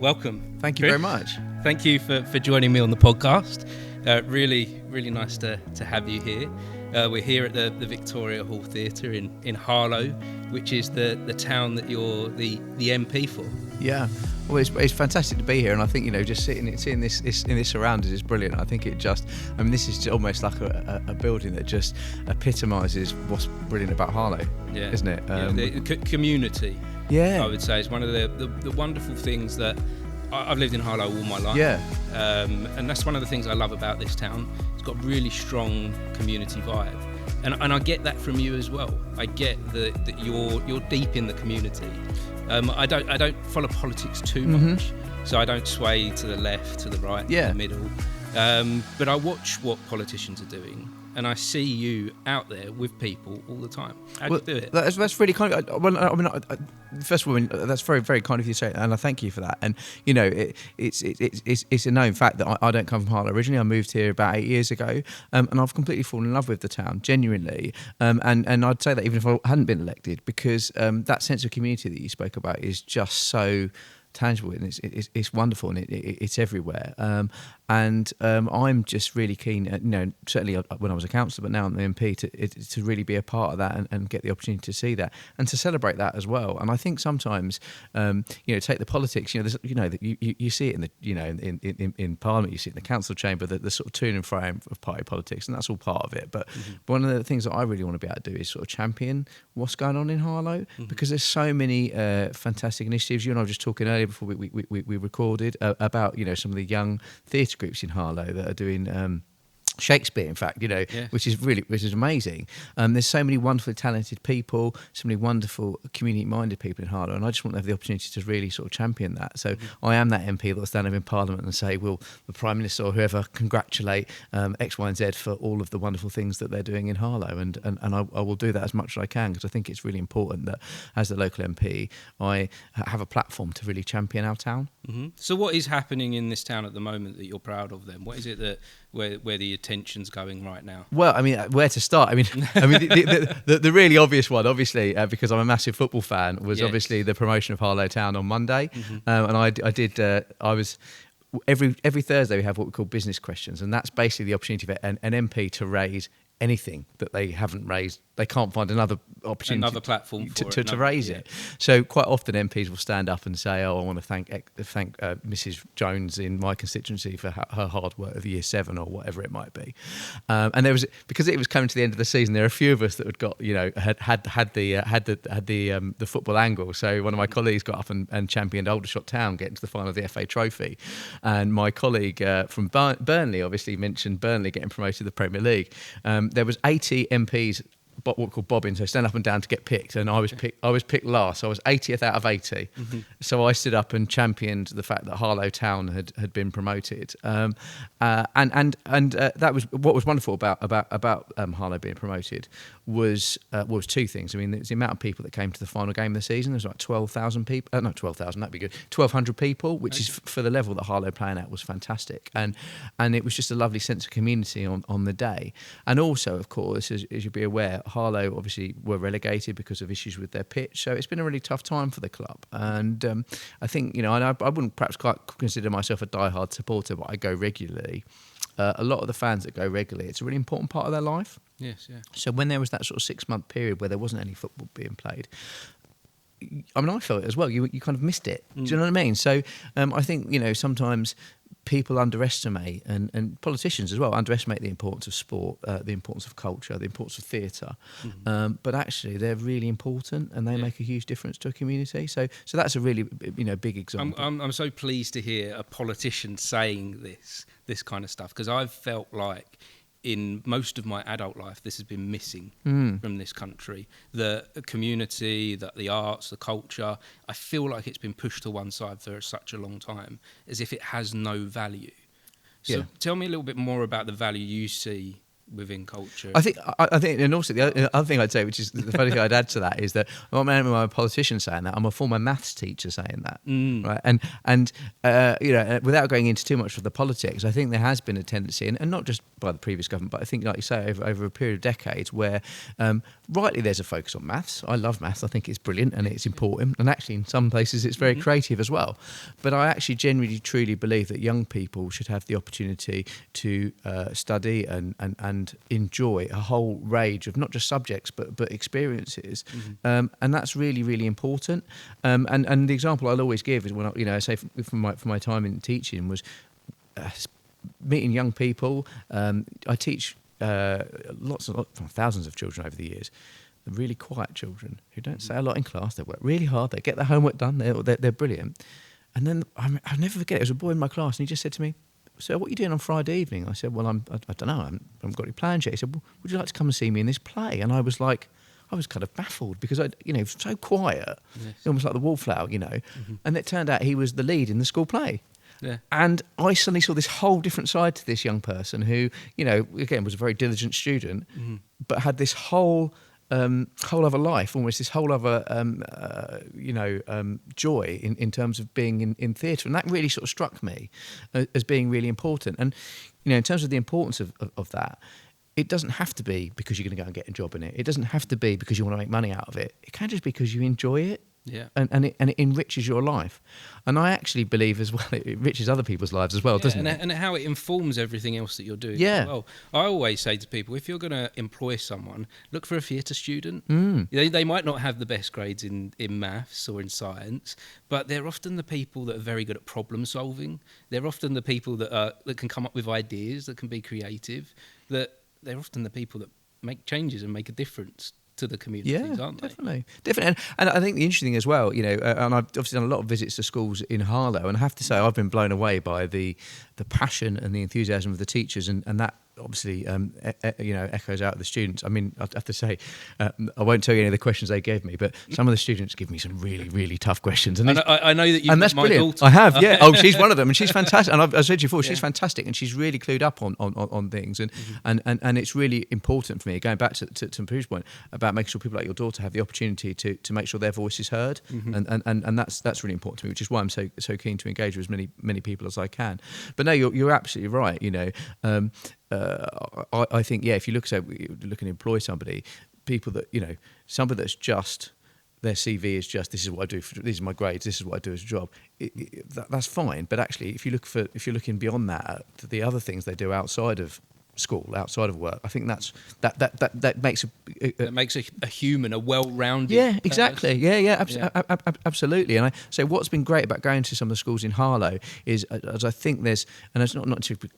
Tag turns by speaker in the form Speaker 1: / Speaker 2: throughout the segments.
Speaker 1: welcome.
Speaker 2: Thank you very much.
Speaker 1: Thank you for joining me on the podcast. Really nice to have you here. We're here at the Victoria Hall Theatre in Harlow, which is the town that you're the MP for.
Speaker 2: Yeah, well, it's fantastic to be here, and I think just seeing this in this surroundings is brilliant. I think this is almost like a building that just epitomises what's brilliant about Harlow, isn't it?
Speaker 1: The community.
Speaker 2: Yeah,
Speaker 1: I would say is one of the wonderful things that I've lived in Harlow all my life.
Speaker 2: Yeah,
Speaker 1: and that's one of the things I love about this town. It's got really strong community vibe. And I get that from you as well. I get that you're deep in the community. I don't follow politics too much, so I don't sway to the left, to the right, to the middle. But I watch what politicians are doing, and I see you out there with people all the time. How do you do it?
Speaker 2: That's really kind of. First of all, that's very, very kind of you to say, and I thank you for that. And it's a known fact that I don't come from Harlow originally. I moved here about 8 years ago, and I've completely fallen in love with the town, genuinely. And I'd say that even if I hadn't been elected, because that sense of community that you spoke about is just so tangible, and it's wonderful, and it's everywhere. And I'm just really keen, certainly when I was a councillor, but now I'm the MP, to really be a part of that and get the opportunity to see that and to celebrate that as well. And I think sometimes, take the politics. You see it in the in Parliament, you see it in the council chamber, the sort of to and fro of party politics, and that's all part of it. But one of the things that I really want to be able to do is sort of champion what's going on in Harlow, because there's so many fantastic initiatives. You and I were just talking earlier before we recorded about some of the young theatre groups in Harlow that are doing Shakespeare, in fact, which is amazing. There's so many wonderfully talented people, so many wonderful community-minded people in Harlow, and I just want to have the opportunity to really sort of champion that. So I am that MP that will stand up in Parliament and say, will the Prime Minister or whoever congratulate X, Y and Z for all of the wonderful things that they're doing in Harlow, and I will do that as much as I can, because I think it's really important that as the local MP, I have a platform to really champion our town.
Speaker 1: So what is happening in this town at the moment that you're proud of then? What is it that where the attention's going right now?
Speaker 2: Well, where to start? The really obvious one, obviously, because I'm a massive football fan, was obviously the promotion of Harlow Town on Monday. And I was every Thursday we have what we call business questions, and that's basically the opportunity for an MP to raise anything that they haven't raised. They can't find another opportunity,
Speaker 1: another platform
Speaker 2: to raise it. So quite often MPs will stand up and say, "Oh, I want to thank Mrs. Jones in my constituency for her hard work of year 7 or whatever it might be." And there was, because it was coming to the end of the season, there are a few of us that had got had the football angle. So one of my colleagues got up and championed Aldershot Town getting to the final of the FA Trophy, and my colleague from Burnley obviously mentioned Burnley getting promoted to the Premier League. There was 80 MPs, what we call bobbing, so stand up and down to get picked, and I was picked last. I was 80th out of 80. So I stood up and championed the fact that Harlow Town had been promoted, and that was what was wonderful about Harlow being promoted was two things. It's the amount of people that came to the final game of the season. There's like 12,000 people. Not 12,000, that'd be good. 1,200 people, which is for the level that Harlow playing at, was fantastic, and it was just a lovely sense of community on the day. And also, of course, as you'll be aware, Harlow obviously were relegated because of issues with their pitch, so it's been a really tough time for the club. And I think, I wouldn't perhaps quite consider myself a diehard supporter, but I go regularly. A lot of the fans that go regularly, it's a really important part of their life.
Speaker 1: Yes, yeah.
Speaker 2: So when there was that sort of 6-month period where there wasn't any football being played, I felt it as well. You kind of missed it. Do you know what I mean? So I think, sometimes people underestimate, and politicians as well, underestimate the importance of sport, the importance of culture, the importance of theatre. But actually, they're really important, and they make a huge difference to a community. So that's a really, big example.
Speaker 1: I'm so pleased to hear a politician saying this kind of stuff, because I've felt like in most of my adult life, this has been missing from this country. The community, the arts, the culture, I feel like it's been pushed to one side for such a long time, as if it has no value. So tell me a little bit more about the value you see within culture.
Speaker 2: I think, and also the other thing I'd say, which is the funny thing I'd add to that, is that I'm not only a politician saying that, I'm a former maths teacher saying that, right? And without going into too much of the politics, I think there has been a tendency, and not just by the previous government, but I think, like you say, over a period of decades, where rightly there's a focus on maths. I love maths. I think it's brilliant and it's important, and actually in some places it's very creative as well. But I actually genuinely, truly believe that young people should have the opportunity to study and enjoy a whole range of not just subjects but experiences, and that's really, really important. And the example I'll always give is when I say from my time in teaching was meeting young people. I teach thousands of children over the years. Really quiet children who don't say a lot in class. They work really hard. They get their homework done. They're brilliant. And then I'll never forget. There was a boy in my class, and he just said to me, "So what are you doing on Friday evening?" I said, "Well, I don't know. I haven't got any plans yet." He said, "Well, would you like to come and see me in this play?" And I was kind of baffled because so quiet, almost like the wallflower, And it turned out he was the lead in the school play.
Speaker 1: Yeah.
Speaker 2: And I suddenly saw this whole different side to this young person who, again, was a very diligent student, but had this whole other life, almost this whole other, joy in terms of being in theatre. And that really sort of struck me as being really important. And, in terms of the importance of that, it doesn't have to be because you're going to go and get a job in it. It doesn't have to be because you want to make money out of it. It can just be because you enjoy it.
Speaker 1: Yeah.
Speaker 2: And it enriches your life. And I actually believe as well it enriches other people's lives as well, doesn't it?
Speaker 1: And how it informs everything else that you're doing.
Speaker 2: Yeah.
Speaker 1: As well. I always say to people, if you're going to employ someone, look for a theatre student. They might not have the best grades in maths or in science, but they're often the people that are very good at problem solving. They're often the people that can come up with ideas, that can be creative. That they're often the people that make changes and make a difference to the communities, aren't they?
Speaker 2: Definitely. And I think the interesting thing as well, and I've obviously done a lot of visits to schools in Harlow, and I have to say I've been blown away by the passion and the enthusiasm of the teachers, and that obviously echoes out of the students. I mean, I have to say, I won't tell you any of the questions they gave me, but some of the students give me some really, really tough questions. And
Speaker 1: I know that you've
Speaker 2: and that's
Speaker 1: my
Speaker 2: brilliant.
Speaker 1: daughter.
Speaker 2: I have, yeah. Oh, she's one of them, and she's fantastic. And I've said to you before, she's fantastic, and she's really clued up on things, and it's really important for me. Going back to Pooh's point about making sure people like your daughter have the opportunity to make sure their voice is heard, and that's really important to me, which is why I'm so keen to engage with as many people as I can. But no, you're absolutely right. I think, if you look and employ somebody, people that, somebody that's just, their CV is just, this is what I do, these are my grades, this is what I do as a job, that's fine. But actually, if you're looking beyond that, the other things they do outside of school, outside of work, I think that makes
Speaker 1: a human, a well-rounded.
Speaker 2: Yeah, exactly. Absolutely. And I say what's been great about going to some of the schools in Harlow is, as I think there's, and it's not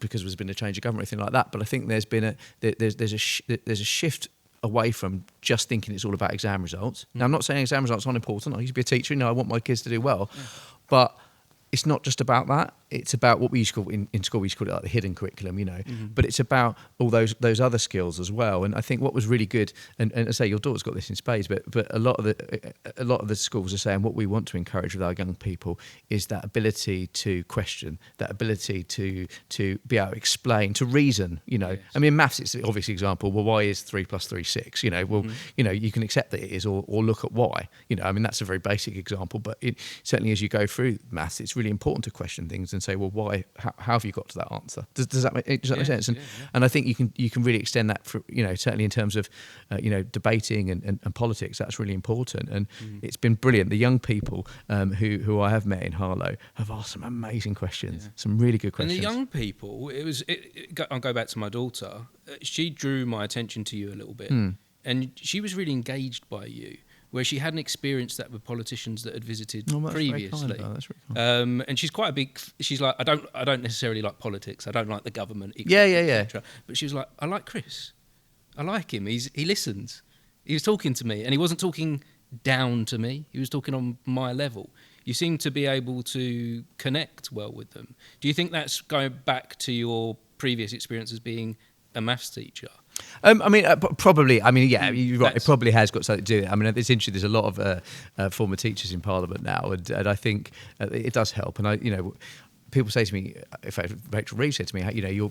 Speaker 2: because there's been a change of government or anything like that, but I think there's been there's a shift away from just thinking it's all about exam results. Now, I'm not saying exam results aren't important. I used to be a teacher, I want my kids to do well, but it's not just about that. It's about what we used to call in school. We used to call it like the hidden curriculum, But it's about all those other skills as well. And I think what was really good, and I say your daughter's got this in spades, but a lot of the schools are saying what we want to encourage with our young people is that ability to question, that ability to be able to explain, to reason. Yes. I mean, maths it's the obvious example. Well, why is 3 + 3 6? You can accept that it is, or look at why. I mean, that's a very basic example, but certainly as you go through maths, it's really important to question things and say, well, why? How have you got to that answer? Does that make sense? And I think you can really extend that for certainly in terms of debating and politics. That's really important, and it's been brilliant. The young people who I have met in Harlow have asked some amazing questions, some really good questions.
Speaker 1: And the young people, I'll go back to my daughter. She drew my attention to you a little bit, and she was really engaged by you, where she hadn't experienced that with politicians that had visited previously.
Speaker 2: That's very kind.
Speaker 1: And she's quite a big. She's like, I don't necessarily like politics. I don't like the government.
Speaker 2: Yeah.
Speaker 1: But she was like, I like Chris. I like him. He listens. He was talking to me, and he wasn't talking down to me. He was talking on my level. You seem to be able to connect well with them. Do you think that's going back to your previous experience as being a maths teacher?
Speaker 2: Probably. I mean, yeah, you're right. It probably has got something to do with it. I mean, it's interesting. There's a lot of former teachers in Parliament now, and I think it does help. And people say to me, in fact, Rachel Reeves said to me,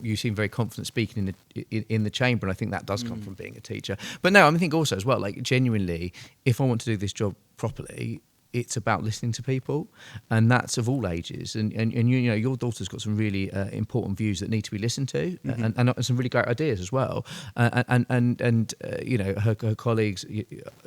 Speaker 2: you seem very confident speaking in the chamber, and I think that does come from being a teacher. But no, I think also as well, like genuinely, if I want to do this job properly, it's about listening to people, and that's of all ages. And your daughter's got some really important views that need to be listened to, and some really great ideas as well. And her colleagues,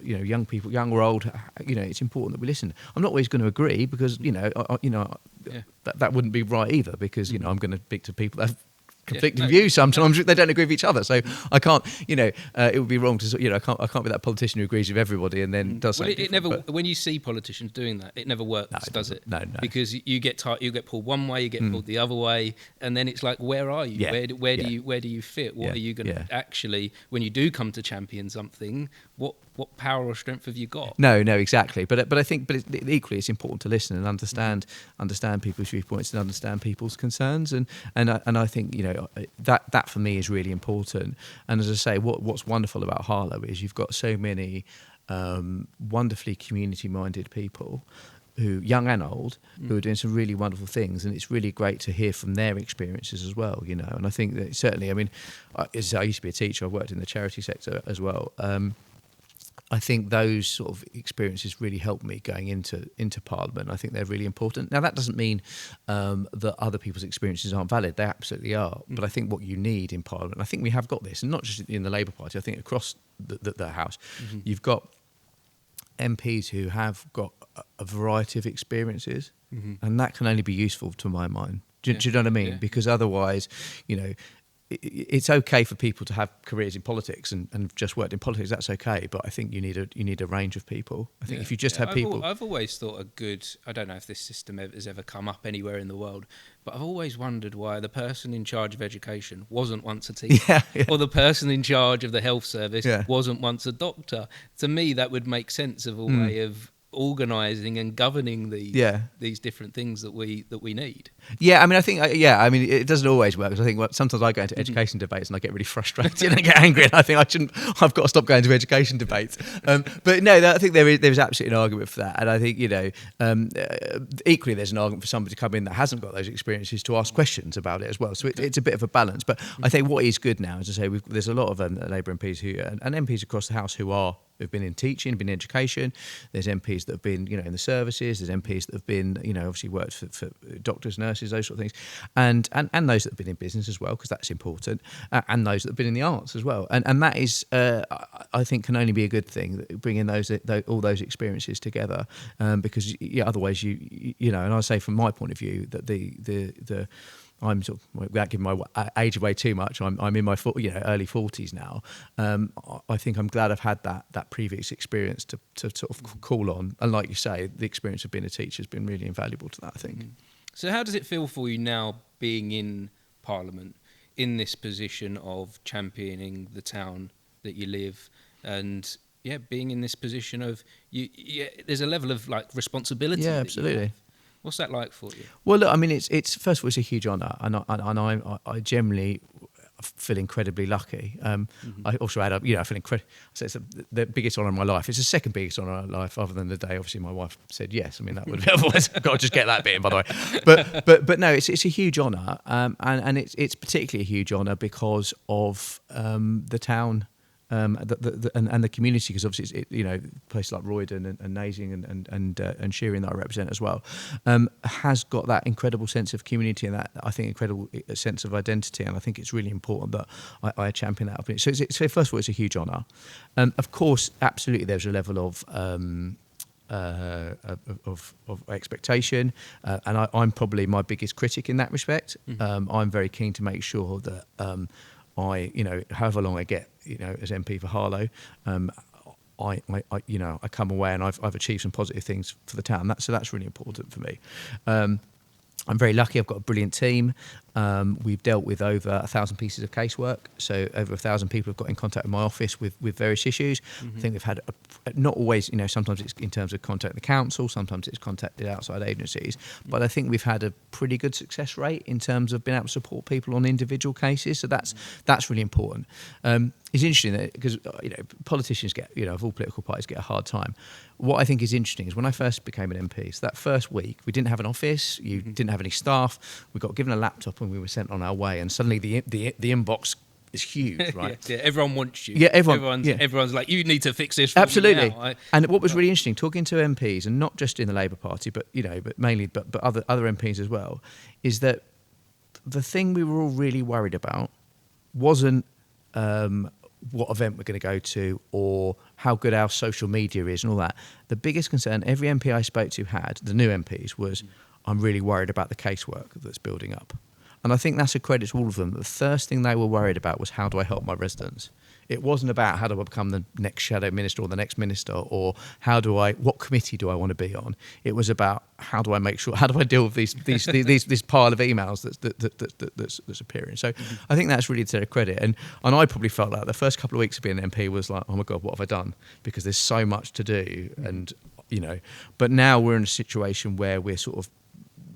Speaker 2: young people, young or old, it's important that we listen. I'm not always going to agree because that wouldn't be right either, because I'm going to speak to people that have conflicting views sometimes. They don't agree with each other, so I can't. It would be wrong to. I can't be that politician who agrees with everybody and then does something.
Speaker 1: It never. When you see politicians doing that, it never works, does it?
Speaker 2: No.
Speaker 1: Because you get pulled one way, you get pulled the other way, and then it's like, where are you?
Speaker 2: Yeah.
Speaker 1: Where do you fit? What are you going to actually? When you do come to champion something, what power or strength have you got?
Speaker 2: No, exactly. But I think, equally, it's important to listen and understand people's viewpoints and understand people's concerns, and I think that for me is really important. And as I say, what's wonderful about Harlow is you've got so many wonderfully community-minded people, who young and old, who are doing some really wonderful things, and it's really great to hear from their experiences as well. And I think that certainly, I mean, I used to be a teacher. I worked in the charity sector as well. I think those sort of experiences really helped me going into Parliament. I think they're really important. Now, that doesn't mean that other people's experiences aren't valid. They absolutely are. But I think what you need in Parliament, I think we have got this, and not just in the Labour Party, I think across the House, you've got MPs who have got a variety of experiences, and that can only be useful to my mind. Do you know what I mean? Yeah. Because otherwise, it's okay for people to have careers in politics and just worked in politics. That's okay, but I think you need a range of people. I think if you just have people,
Speaker 1: I've always thought I don't know if this system has ever come up anywhere in the world, but I've always wondered why the person in charge of education wasn't once a teacher, or the person in charge of the health service wasn't once a doctor. To me, that would make sense of a way of organising and governing these different things that we need.
Speaker 2: Yeah, I mean, I think it doesn't always work, because I think sometimes I go into education debates and I get really frustrated and I get angry, and I think I've got to stop going to education debates. But no, I think there is absolutely an argument for that, and I think equally there's an argument for somebody to come in that hasn't got those experiences to ask questions about it as well. So it's a bit of a balance. But I think what is good now is to say there's a lot of Labour MPs and MPs across the House who've been in teaching, been in education. There's MPs that have been, in the services. There's MPs that have been, obviously worked for doctors, nurses, those sort of things, and those that have been in business as well, because that's important, and those that have been in the arts as well. And that is, I think, can only be a good thing, bringing all those experiences together, because otherwise and I say from my point of view that I'm sort of, without giving my age away too much, I'm in my early 40s now. I think I'm glad I've had that previous experience to sort of call on. And like you say, the experience of being a teacher has been really invaluable to that, I think.
Speaker 1: So how does it feel for you now, being in Parliament, in this position of championing the town that you live, and being in this position of there's a level of like responsibility.
Speaker 2: Yeah, absolutely.
Speaker 1: What's that like for you?
Speaker 2: Well, look, I mean, it's first of all, it's a huge honour, and I generally feel incredibly lucky. I also I feel incredible. So it's the biggest honour of my life. It's the second biggest honour of my life, other than the day obviously my wife said yes. I mean, that would be otherwise. I've got to just get that bit in, by the way. But no, it's a huge honour, and it's particularly a huge honour because of the town. And the community, because obviously it's, places like Roydon and Nazing and Shearing that I represent as well, has got that incredible sense of community and that, I think, incredible sense of identity, and I think it's really important that I champion that. So first of all, it's a huge honour. Of course, absolutely, there's a level of expectation, and I'm probably my biggest critic in that respect. I'm very keen to make sure that however long I get, as MP for Harlow, I come away and I've achieved some positive things for the town. So that's really important for me. I'm very lucky. I've got a brilliant team. We've dealt with over 1,000 pieces of casework, so over 1,000 people have got in contact with my office with various issues. I think we've had, not always, sometimes it's in terms of contacting the council, sometimes it's contacted outside agencies, but I think we've had a pretty good success rate in terms of being able to support people on individual cases, so that's really important. It's interesting because politicians get, of all political parties, get a hard time. What I think is interesting is when I first became an MP, so that first week we didn't have an office, you didn't have any staff, we got given a laptop and we were sent on our way, and suddenly the inbox is huge, right?
Speaker 1: Yeah, everyone wants you.
Speaker 2: Yeah,
Speaker 1: everyone's like, you need to fix this for
Speaker 2: absolutely.
Speaker 1: me now.
Speaker 2: And what was really interesting, talking to MPs, and not just in the Labour Party, but mainly other MPs as well, is that the thing we were all really worried about wasn't what event we're going to go to or how good our social media is and all that. The biggest concern every MP I spoke to had, the new MPs, was I'm really worried about the casework that's building up. And I think that's a credit to all of them. The first thing they were worried about was how do I help my residents? It wasn't about how do I become the next shadow minister or the next minister or what committee do I want to be on? It was about how do I deal with this pile of emails that's appearing. So I think that's really to their credit. And I probably felt like the first couple of weeks of being an MP was like, oh my God, what have I done? Because there's so much to do. And, but now we're in a situation where we're sort of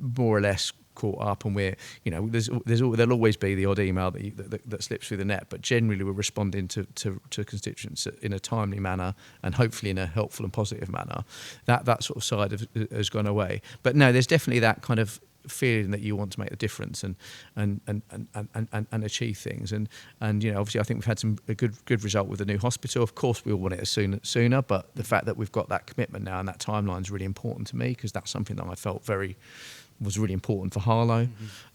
Speaker 2: more or less caught up, and we're, there'll always be the odd email that slips through the net, but generally we're responding to constituents in a timely manner and hopefully in a helpful and positive manner. That sort of side has gone away. But no, there's definitely that kind of feeling that you want to make a difference and achieve things, and obviously I think we've had a good result with the new hospital. Of course we all want it as sooner, but the fact that we've got that commitment now and that timeline is really important to me, because that's something that I felt was really important for Harlow.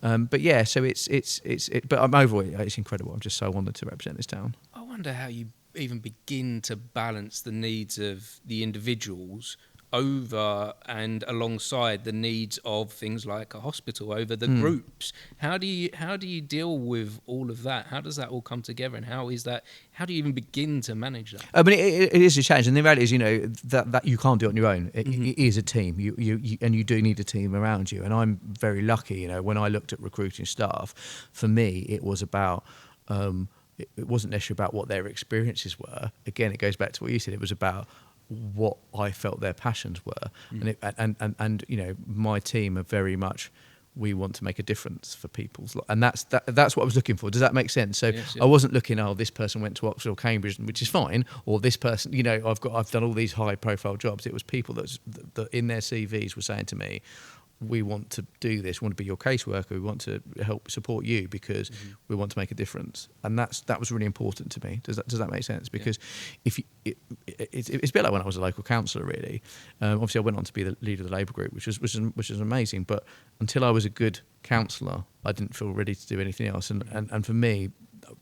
Speaker 2: But yeah, so but I'm overall, it's incredible. I'm just so honoured to represent this town.
Speaker 1: I wonder how you even begin to balance the needs of the individuals over and alongside the needs of things like a hospital, over the groups. How do you deal with all of that? How does that all come together, and how do you even begin to manage that?
Speaker 2: I mean, it is a challenge, and the reality is, that you can't do it on your own. It is a team. You do need a team around you. And I'm very lucky. When I looked at recruiting staff, for me, it was about. It wasn't necessarily about what their experiences were. Again, it goes back to what you said. It was about what I felt their passions were, and my team are very much, we want to make a difference for people's lives, and that's what I was looking for. Does that make sense? So yes. I wasn't looking, this person went to Oxford or Cambridge, which is fine, or this person, I've done all these high profile jobs. It was people that in their CVs were saying to me, we want to do this, we want to be your caseworker, we want to help support you because we want to make a difference. And that was really important to me. Does that make sense? Because it's a bit like when I was a local councillor, really. Obviously I went on to be the leader of the Labour group, which was amazing, but until I was a good councillor, I didn't feel ready to do anything else. And for me,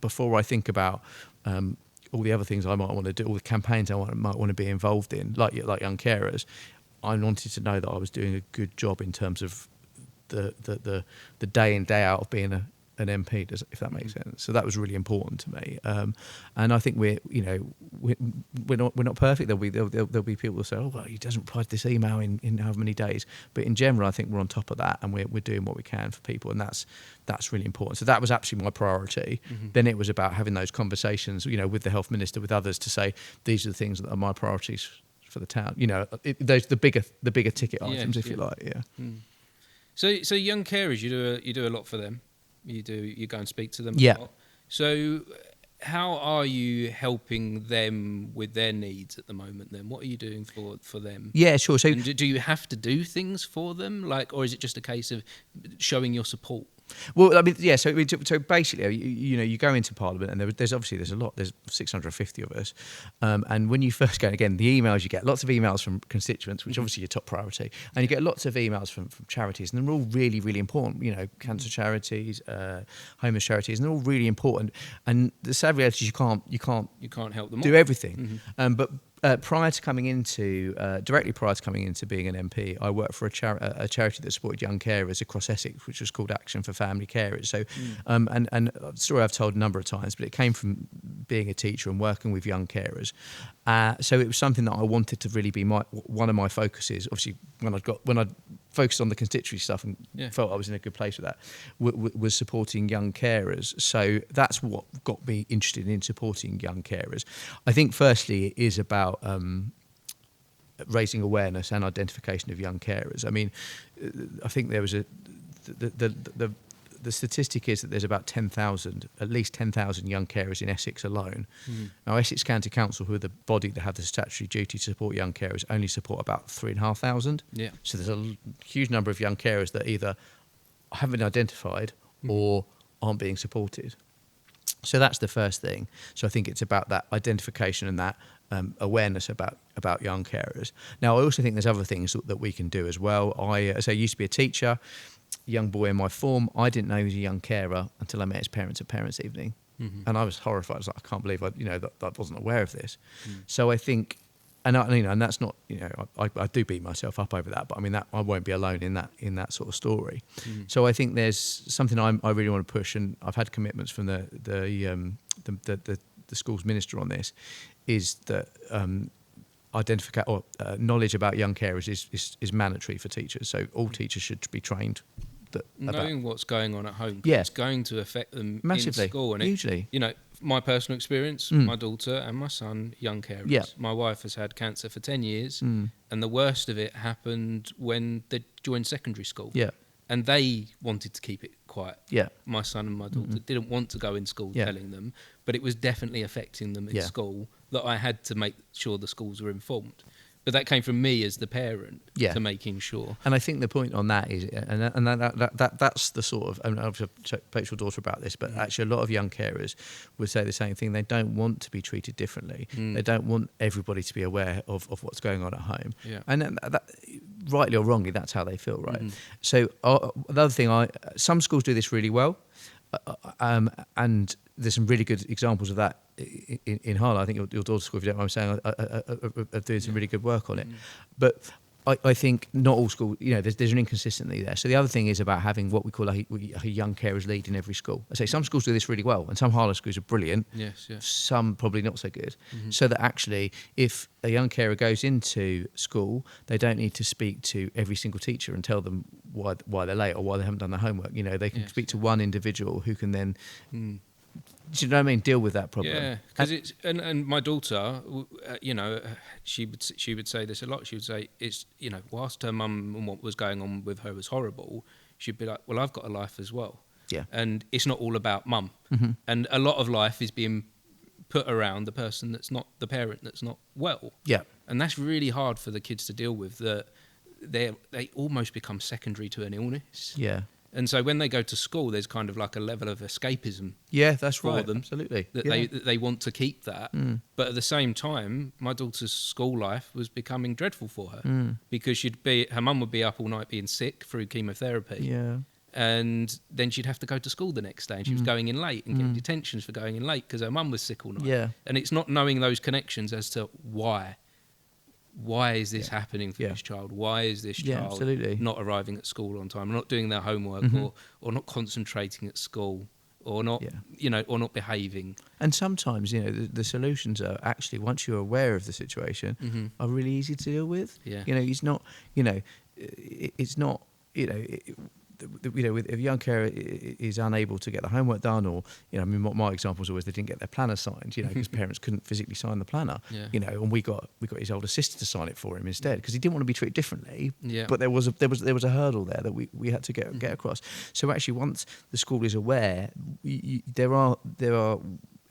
Speaker 2: before I think about all the other things I might want to do, all the campaigns I might want to be involved in, like young carers, I wanted to know that I was doing a good job in terms of the day in, day out of being an MP, if that makes sense. So that was really important to me. And I think we're not perfect. There'll be people who say, oh well, he doesn't reply to this email in however many days. But in general, I think we're on top of that, and we're doing what we can for people, and that's really important. So that was actually my priority. Then it was about having those conversations, with the health minister, with others, to say these are the things that are my priorities for the town. Those the bigger ticket items, if you like. Yeah.
Speaker 1: So young carers, you do a lot for them. You go and speak to them.
Speaker 2: Yeah.
Speaker 1: A lot. So how are you helping them with their needs at the moment then? What are you doing for them?
Speaker 2: Yeah, sure. So
Speaker 1: do you have to do things for them, or is it just a case of showing your support?
Speaker 2: Well, I mean, yeah. So basically, you go into Parliament, and there's a lot. There's 650 of us, and when you first go, again, the emails you get, lots of emails from constituents, which obviously your top priority, and you get lots of emails from charities, and they're all really, really important. Cancer charities, homeless charities, and they're all really important. And the sad reality is you can't
Speaker 1: help them
Speaker 2: do
Speaker 1: all.
Speaker 2: Everything, but. Directly prior to coming into being an MP, I worked for a charity that supported young carers across Essex, which was called Action for Family Carers. So, and a story I've told a number of times, but it came from being a teacher and working with young carers. So it was something that I wanted to really be one of my focuses. Obviously, when I'd focused on the constituency stuff and felt I was in a good place with that, was supporting young carers. So that's what got me interested in supporting young carers. I think firstly it is about raising awareness and identification of young carers. I mean, I think there was the statistic is that there's about at least 10,000 young carers in Essex alone. Now, Essex County Council, who are the body that have the statutory duty to support young carers, only support about 3,500.
Speaker 1: Yeah.
Speaker 2: So there's a huge number of young carers that either haven't been identified or aren't being supported. So that's the first thing. So I think it's about that identification and that awareness about young carers. Now, I also think there's other things that we can do as well. I used to be a teacher. Young boy in my form, I didn't know he was a young carer until I met his parents at parents' evening, and I was horrified. I was like, I can't believe that I wasn't aware of this. So I think, and that's not, I do beat myself up over that, but I mean that I won't be alone in that sort of story. So I think there's something I really want to push, and I've had commitments from the school's minister on this, is that knowledge about young carers is mandatory for teachers. So all teachers should be trained.
Speaker 1: Knowing what's going on at home,
Speaker 2: yeah,
Speaker 1: it's going to affect them
Speaker 2: massively,
Speaker 1: in school. And
Speaker 2: hugely.
Speaker 1: My personal experience, my daughter and my son, young carers.
Speaker 2: Yeah.
Speaker 1: My wife has had cancer for 10 years, and the worst of it happened when they joined secondary school.
Speaker 2: Yeah.
Speaker 1: And they wanted to keep it quiet.
Speaker 2: Yeah.
Speaker 1: My son and my daughter didn't want to go in school telling them, but it was definitely affecting them in school, that I had to make sure the schools were informed. But that came from me as the parent to making sure.
Speaker 2: And I think the point on that is, and that's the sort of, and I've spoke to your daughter about this, but actually a lot of young carers would say the same thing. They don't want to be treated differently. They don't want everybody to be aware of what's going on at home. Yeah. And that, rightly or wrongly, that's how they feel, right? So the other thing, some schools do this really well, and there's some really good examples of that in Harlow. I think your daughter's school, if you don't mind saying, are doing some really good work on it. But I think not all schools, there's an inconsistency there. So the other thing is about having what we call a young carers lead in every school. I say some schools do this really well, and some Harlow schools are brilliant.
Speaker 1: Yes.
Speaker 2: Some probably not so good. So that actually, if a young carer goes into school, they don't need to speak to every single teacher and tell them why they're late or why they haven't done their homework. They can speak to one individual who can then. Do you know what I mean? Deal with that problem.
Speaker 1: Yeah, because it's and my daughter, she would say this a lot. She would say it's whilst her mum and what was going on with her was horrible, she'd be like, well, I've got a life as well. Yeah, and it's not all about mum. And a lot of life is being put around the person that's not the parent that's not well. Yeah, and that's really hard for the kids to deal with. That they almost become secondary to an illness. Yeah. And so when they go to school, there's kind of like a level of escapism. Yeah, that's for right. Them, absolutely. That they want to keep that. But at the same time, my daughter's school life was becoming dreadful for her because her mum would be up all night being sick through chemotherapy. Yeah. And then she'd have to go to school the next day, and she was going in late and getting detentions for going in late because her mum was sick all night. Yeah. And it's not knowing those connections as to why. Why is this happening for this child? Why is this child not arriving at school on time, not doing their homework, or not concentrating at school, or not, or not behaving? And sometimes, the solutions are actually, once you're aware of the situation, are really easy to deal with. Yeah. It's not, it's not, if a young carer is unable to get the homework done, or my example was always they didn't get their planner signed, because parents couldn't physically sign the planner, and we got his older sister to sign it for him instead because he didn't want to be treated differently. Yeah. But there was a hurdle there that we had to get across. So actually, once the school is aware, there are.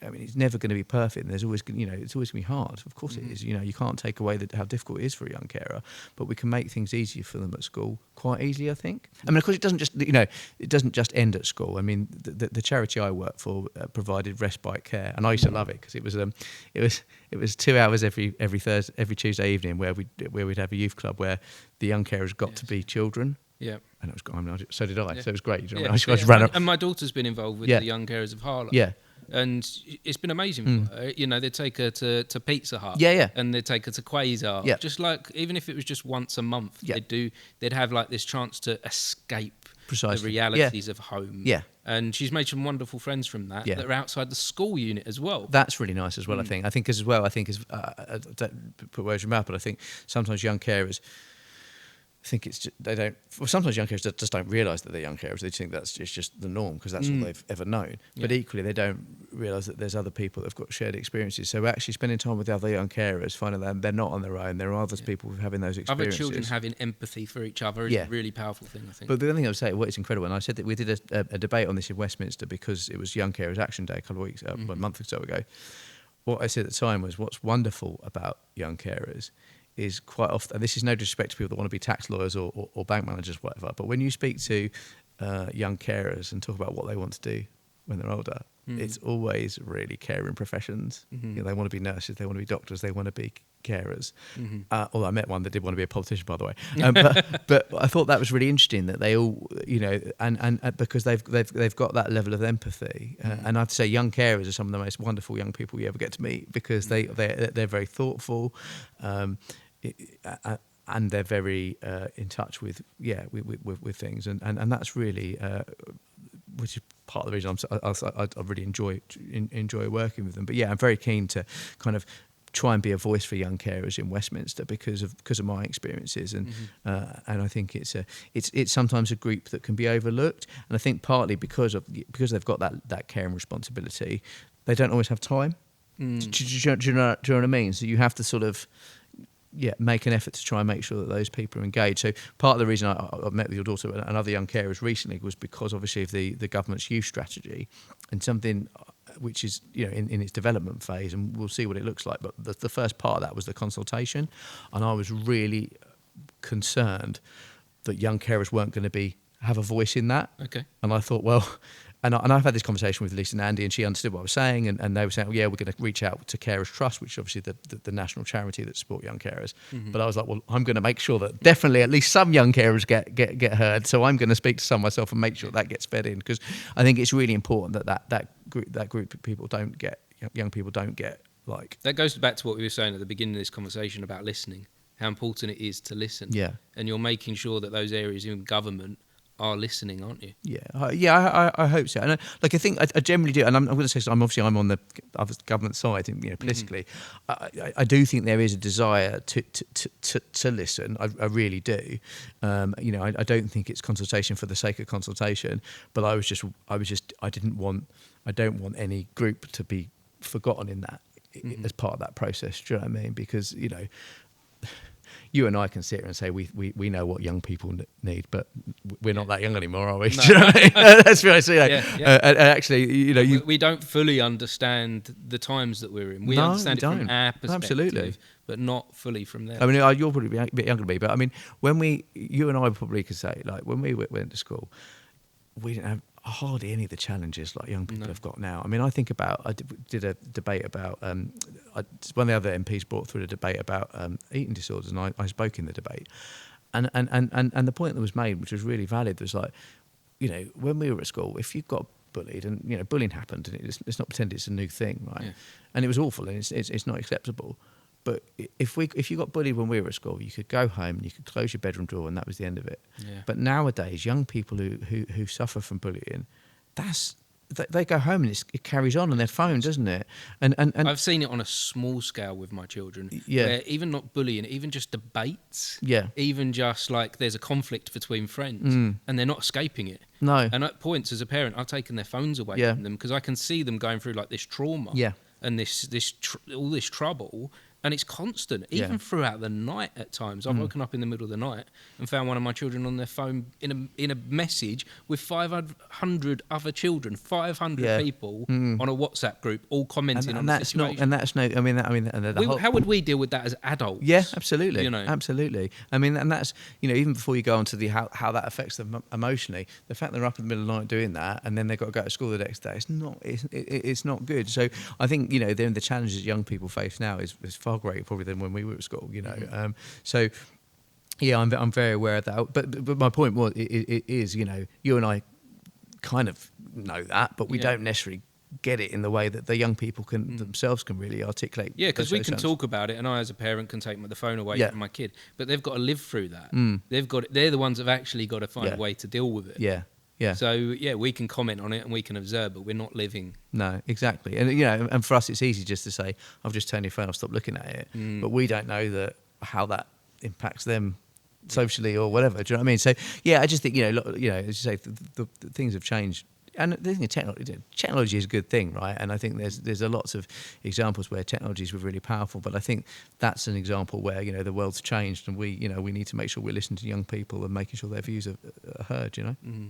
Speaker 1: I mean, it's never going to be perfect, and there's always, it's always going to be hard. Of course it is. You can't take away how difficult it is for a young carer, but we can make things easier for them at school quite easily, I think. I mean, of course, it doesn't just end at school. I mean, the charity I work for provided respite care, and I used to love it because it was 2 hours every Tuesday evening where we'd have a youth club where the young carers got to be children. Yeah, and so did I. Yeah. So it was great. I just ran up. And my daughter's been involved with the young carers of Harlow. Yeah. And it's been amazing for her. They take her to Pizza Hut. Yeah, yeah. And they take her to Quasar. Yeah. Just like, even if it was just once a month, they'd have like this chance to escape the realities of home. Yeah. And she's made some wonderful friends from that that are outside the school unit as well. That's really nice as well, I think. I think as, don't put words in your mouth, but I think sometimes young carers,
Speaker 2: think it's just, they don't. Well, sometimes young carers just don't realise that they're young carers. They just think it's just the norm because that's all they've ever known.
Speaker 1: Yeah.
Speaker 2: But equally, they don't realise that there's other people that've got shared experiences. So actually, spending time with the other young carers, finding that they're not on their own. There are other people having those experiences.
Speaker 1: Other children having empathy for each other is a really powerful thing, I think.
Speaker 2: But the other thing I would say, what is incredible, and I said that we did a debate on this in Westminster because it was Young Carers Action Day a couple of weeks, a month or so ago. What I said at the time was, what's wonderful about young carers is quite often, and this is no disrespect to people that want to be tax lawyers or bank managers, whatever, but when you speak to young carers and talk about what they want to do when they're older, it's always really caring professions. You know, they want to be nurses, they want to be doctors, they want to be carers. Although I met one that did want to be a politician, by the way. But I thought that was really interesting that they all, you know, and because they've got that level of empathy. And I'd say young carers are some of the most wonderful young people you ever get to meet because they're very thoughtful. And they're very in touch with things, and that's really which is part of the reason I really enjoy working with them. But yeah, I'm very keen to kind of try and be a voice for young carers in Westminster because of my experiences, and I think it's sometimes a group that can be overlooked, and I think partly because they've got that caring responsibility, they don't always have time. Do you know what I mean? So you have to sort of make an effort to try and make sure that those people are engaged. So part of the reason I met with your daughter and other young carers recently was because obviously of the government's youth strategy, and something which is, you know, in its development phase, and we'll see what it looks like. But the first part of that was the consultation, and I was really concerned that young carers weren't going to have a voice in that.
Speaker 1: Okay.
Speaker 2: And I thought, well. And I've had this conversation with Lisa and Andy, and she understood what I was saying, and they were saying, we're going to reach out to Carers Trust, which is obviously the national charity that support young carers. But I was like, well, I'm going to make sure that definitely at least some young carers get heard. So I'm going to speak to some myself and make sure that gets fed in, because I think it's really important that group of people don't get, young people don't get like.
Speaker 1: That goes back to what we were saying at the beginning of this conversation about listening, how important it is to listen. Yeah. And you're making sure that those areas in government are listening, aren't you?
Speaker 2: I hope so. And I think I generally do. And I'm going to say, so I'm on the other government side, you know, politically. I do think there is a desire to listen. I really do. You know, I don't think it's consultation for the sake of consultation. But I don't want any group to be forgotten in that as part of that process. Do you know what I mean? Because, you know, you and I can sit here and say we know what young people need, but we're not that young anymore, are we? No. Do you know what I mean? That's what I see. And actually, you know,
Speaker 1: we don't fully understand the times that we're in. We understand it from our perspective, absolutely, but not fully from theirs.
Speaker 2: I mean, you're probably a bit younger than me, but I mean, you and I probably could say, like, when we went to school, we didn't have hardly any of the challenges like young people have got now. I mean, I did a debate about one of the other MPs brought through a debate about eating disorders, and I spoke in the debate, and the point that was made, which was really valid, was like, you know, when we were at school, if you got bullied, and you know, bullying happened, and let's not pretend it's a new thing, right? And it was awful, and it's not acceptable. But if you got bullied when we were at school, you could go home and you could close your bedroom door, and that was the end of it. But nowadays, young people who suffer from bullying, they go home and it carries on their phone, doesn't it? And
Speaker 1: I've seen it on a small scale with my children. Where even not bullying, even just debates. Even just like there's a conflict between friends, and they're not escaping it.
Speaker 2: No.
Speaker 1: And at points as a parent, I've taken their phones away from them because I can see them going through like this trauma. And all this trouble. And it's constant, even throughout the night at times. I've woken up in the middle of the night and found one of my children on their phone in a message with 500 other children, 500 people on a WhatsApp group, all commenting on the situation. How would we deal with that as adults?
Speaker 2: Yeah, absolutely.
Speaker 1: You know?
Speaker 2: Absolutely. I mean, and that's, you know, even before you go on to how that affects them emotionally, the fact they're up in the middle of the night doing that, and then they've got to go to school the next day, it's not good. So I think, you know, the challenges young people face now is far greater probably than when we were at school, you know. So yeah, I'm very aware of that. But my point was it is, you know, you and I kind of know that, but we don't necessarily get it in the way that the young people themselves can really articulate.
Speaker 1: Yeah, because we can talk about it, and I as a parent can take the phone away from my kid, but they've got to live through that. They're the ones that have actually got to find a way to deal with it. Yeah. So yeah, we can comment on it and we can observe, but we're not living.
Speaker 2: No, exactly. And you know, and for us, it's easy just to say, "I've just turned your phone off, stop looking at it." But we don't know how that impacts them socially or whatever. Do you know what I mean? So yeah, I just think as you say, the things have changed. And the thing is, technology is a good thing, right? And I think there's a lots of examples where technologies were really powerful. But I think that's an example where the world's changed, and we need to make sure we're listening to young people and making sure their views are heard.
Speaker 1: Mm-hmm.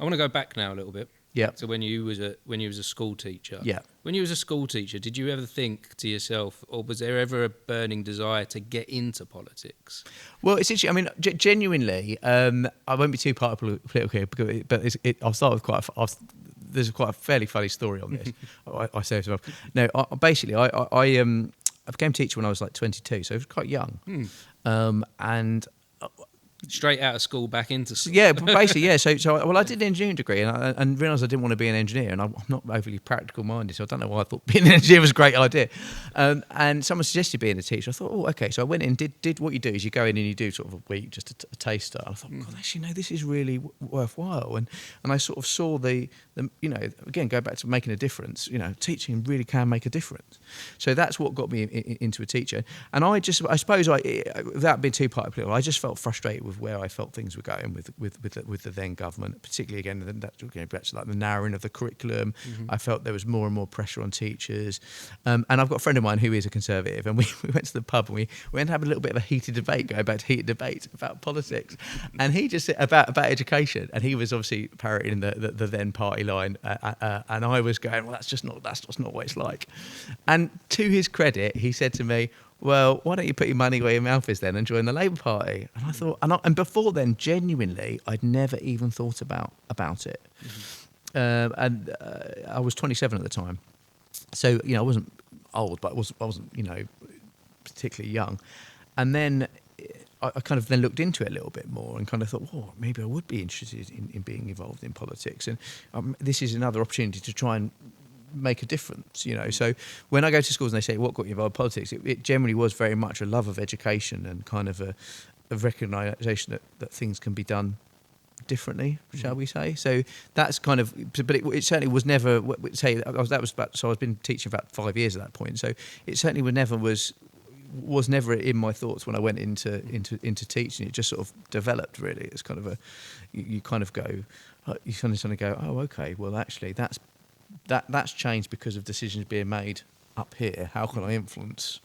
Speaker 1: I want to go back now a little bit.
Speaker 2: Yeah.
Speaker 1: So when you was a school teacher.
Speaker 2: Yeah.
Speaker 1: When you was a school teacher, did you ever think to yourself, or was there ever a burning desire to get into politics?
Speaker 2: Well, it's interesting. I mean, genuinely, I won't be too political here, but I'll start with there's quite a fairly funny story on this. I say as well. No, I became a teacher when I was like 22, so I was quite young, and.
Speaker 1: Straight out of school, back into school.
Speaker 2: Yeah, basically, yeah. So I did an engineering degree, and realised I didn't want to be an engineer, and I'm not overly practical minded, so I don't know why I thought being an engineer was a great idea. And someone suggested being a teacher. I thought, oh, okay. So I went in, did what you do is you go in and you do sort of a week, just a taster. I thought, God, actually, no, this is really worthwhile. And I sort of saw the again, go back to making a difference. Teaching really can make a difference. So that's what got me into a teacher. And I suppose, without being too particular, I just felt frustrated with where I felt things were going with the then government, particularly again back to like the narrowing of the curriculum. I felt there was more and more pressure on teachers, and I've got a friend of mine who is a Conservative, and we went to the pub and we went to have a little bit of a heated debate, going back to heated debates about politics, and he just said about education, and he was obviously parroting the then party line, and I was going, well, that's just not what it's like. And to his credit, he said to me, well, why don't you put your money where your mouth is then and join the Labour Party? And I thought, and before then, genuinely, I'd never even thought about it. And I was 27 at the time, so I wasn't old, but I wasn't particularly young. And then I kind of then looked into it a little bit more and kind of thought, well, maybe I would be interested in being involved in politics, and this is another opportunity to try and make a difference, So when I go to schools and they say, what got you involved in politics, it generally was very much a love of education and kind of a recognition that things can be done differently, shall we say. So that's kind of, but it certainly was never, say, I was been teaching for about 5 years at that point, so it certainly was never in my thoughts when I went into teaching. It just sort of developed, really. It's kind of you kind of go, oh, okay, well, actually, that's changed because of decisions being made up here. How can I influence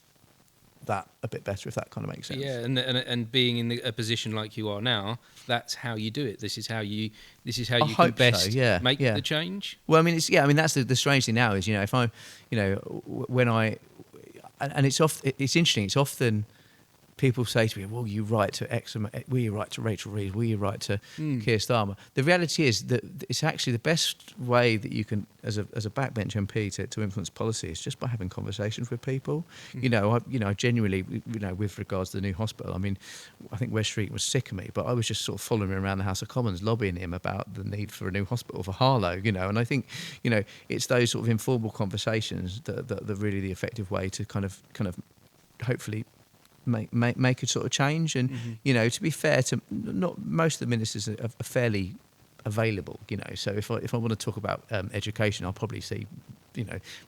Speaker 2: that a bit better, if that kind of makes sense? Yeah,
Speaker 1: and being in a position like you are now, that's how you do it. This is how you can best make the change.
Speaker 2: Well, I mean, that's the strange thing now is, if I, when I, and it's interesting. It's often people say to me, "Well, you write to X, will you write to Rachel Reeves? Will you write to Keir Starmer?" The reality is that it's actually the best way that you can, as a backbench MP, to influence policy is just by having conversations with people. I genuinely, with regards to the new hospital, I mean, I think West Street was sick of me, but I was just sort of following him around the House of Commons, lobbying him about the need for a new hospital for Harlow. And I think, it's those sort of informal conversations that are really the effective way to kind of hopefully make a sort of change. And to be fair, to not most of the ministers are fairly available. So if I want to talk about education, I'll probably see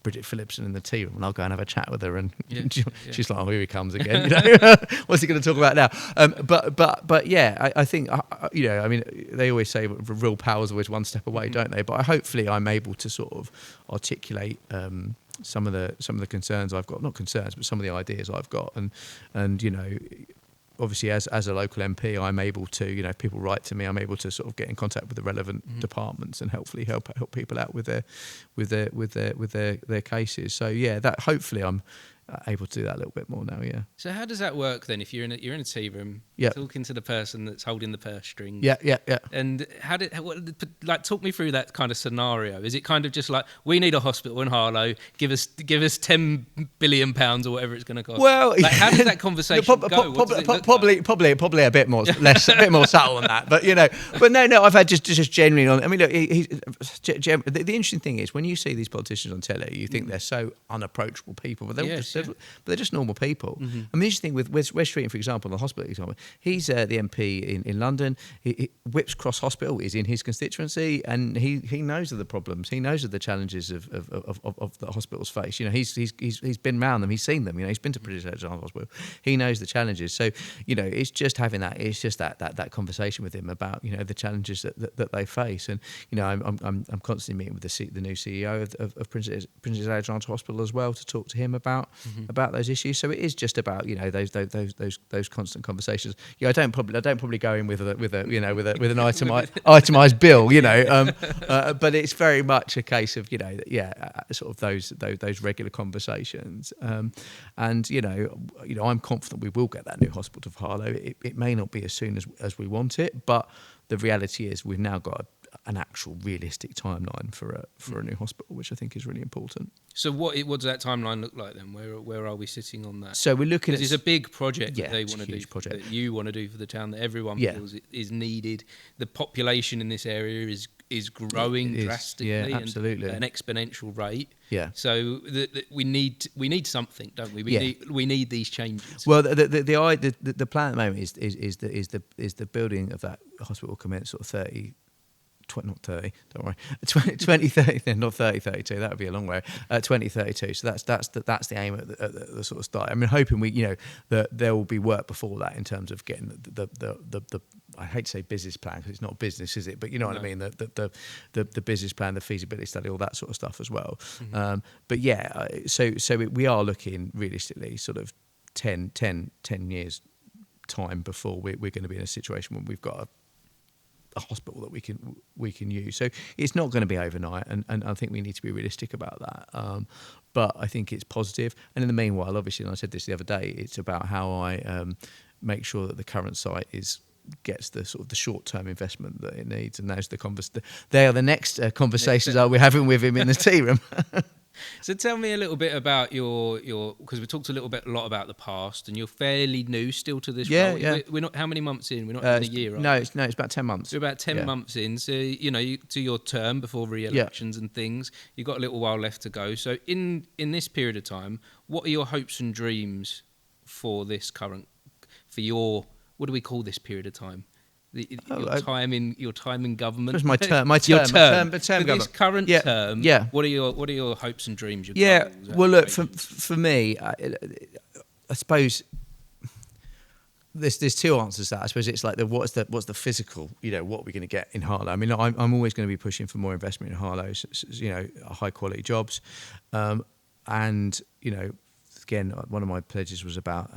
Speaker 2: Bridget Phillipson in the tea room, and I'll go and have a chat with her, and she's like, oh, here he comes again. What's he going to talk about now? But yeah, I think I mean, they always say real power's always one step away, don't they? But hopefully I'm able to sort of articulate some of the concerns I've got, not concerns, but some of the ideas I've got, and obviously as a local MP, I'm able to, if people write to me, I'm able to sort of get in contact with the relevant departments and hopefully help people out with their cases. So yeah, that hopefully I'm able to do that a little bit more now. Yeah.
Speaker 1: So how does that work then? If you're in a tea room, talking to the person that's holding the purse strings.
Speaker 2: Yeah.
Speaker 1: And talk me through that kind of scenario. Is it kind of just like, we need a hospital in Harlow, give us £10 billion or whatever it's going to cost? Well, how does that conversation go?
Speaker 2: Probably a bit more subtle than that. But no, I've had just genuinely on. I mean, look, the interesting thing is when you see these politicians on telly, you think they're so unapproachable people, but they're just but they're just normal people. I mean, the interesting thing with Wes Streeting, for example, the hospital example, he's the MP in London. Whipps Cross Hospital is in his constituency, and he knows of the problems. He knows of the challenges of the hospitals face. You know, he's been around them. He's seen them. You know, he's been to British Alexandra Hospital. He knows the challenges. So, you know, it's just having that. It's just that conversation with him about, you know, the challenges that they face. And, you know, I'm constantly meeting with the new CEO of Princess Alexandra Hospital as well to talk to him about those issues. So it is just about, you know, those constant conversations. Yeah, I don't probably go in with an itemized bill, you know, but it's very much a case of, you know, sort of those regular conversations. And you know, I'm confident we will get that new hospital for Harlow. It may not be as soon as we want it, but the reality is we've now got an actual realistic timeline for a new hospital, which I think is really important.
Speaker 1: So what does that timeline look like then? Where are we sitting on that?
Speaker 2: So we're looking at...
Speaker 1: It's a big project that they
Speaker 2: it's
Speaker 1: want
Speaker 2: a
Speaker 1: to do,
Speaker 2: huge project.
Speaker 1: that you want to do for the town, that everyone feels is needed. The population in this area is growing drastically,
Speaker 2: absolutely,
Speaker 1: at an exponential rate.
Speaker 2: Yeah.
Speaker 1: So we need something, don't we? We need these changes.
Speaker 2: Well, the plan at the moment is the building of that hospital commence sort of 2030, not 3032, that would be a long way, 2032. So that's the aim at the sort of start. I mean, hoping that there will be work before that in terms of getting the I hate to say business plan because it's not business, is it? But you know what I mean, the business plan, the feasibility study, all that sort of stuff as well. But yeah, so we are looking realistically sort of 10 years time before we're going to be in a situation where we've got a hospital that we can use. So it's not going to be overnight, and I think we need to be realistic about that. But I think it's positive. And in the meanwhile, obviously, and I said this the other day, it's about how I make sure that the current site gets the sort of the short-term investment that it needs. And those they are the next conversations I'll be having with him in the tea room.
Speaker 1: So tell me a little bit about your because we talked a lot about the past, and you're fairly new still to this role.
Speaker 2: Yeah.
Speaker 1: We're not how many months in? We're not even a year.
Speaker 2: No, it's about 10 months.
Speaker 1: We're about 10 months in. So to your term before re-elections and things, you've got a little while left to go. So in this period of time, what are your hopes and dreams for your what do we call this period of time? Your time in government.
Speaker 2: It was my term.
Speaker 1: Your term.
Speaker 2: This
Speaker 1: current term.
Speaker 2: Yeah.
Speaker 1: What are your hopes and dreams?
Speaker 2: Goals, well, look, for me, I suppose there's two answers to that. I suppose it's like what's the physical. You know, what are we going to get in Harlow? I mean, I'm always going to be pushing for more investment in Harlow. You know, high quality jobs, and you know. Again, one of my pledges was about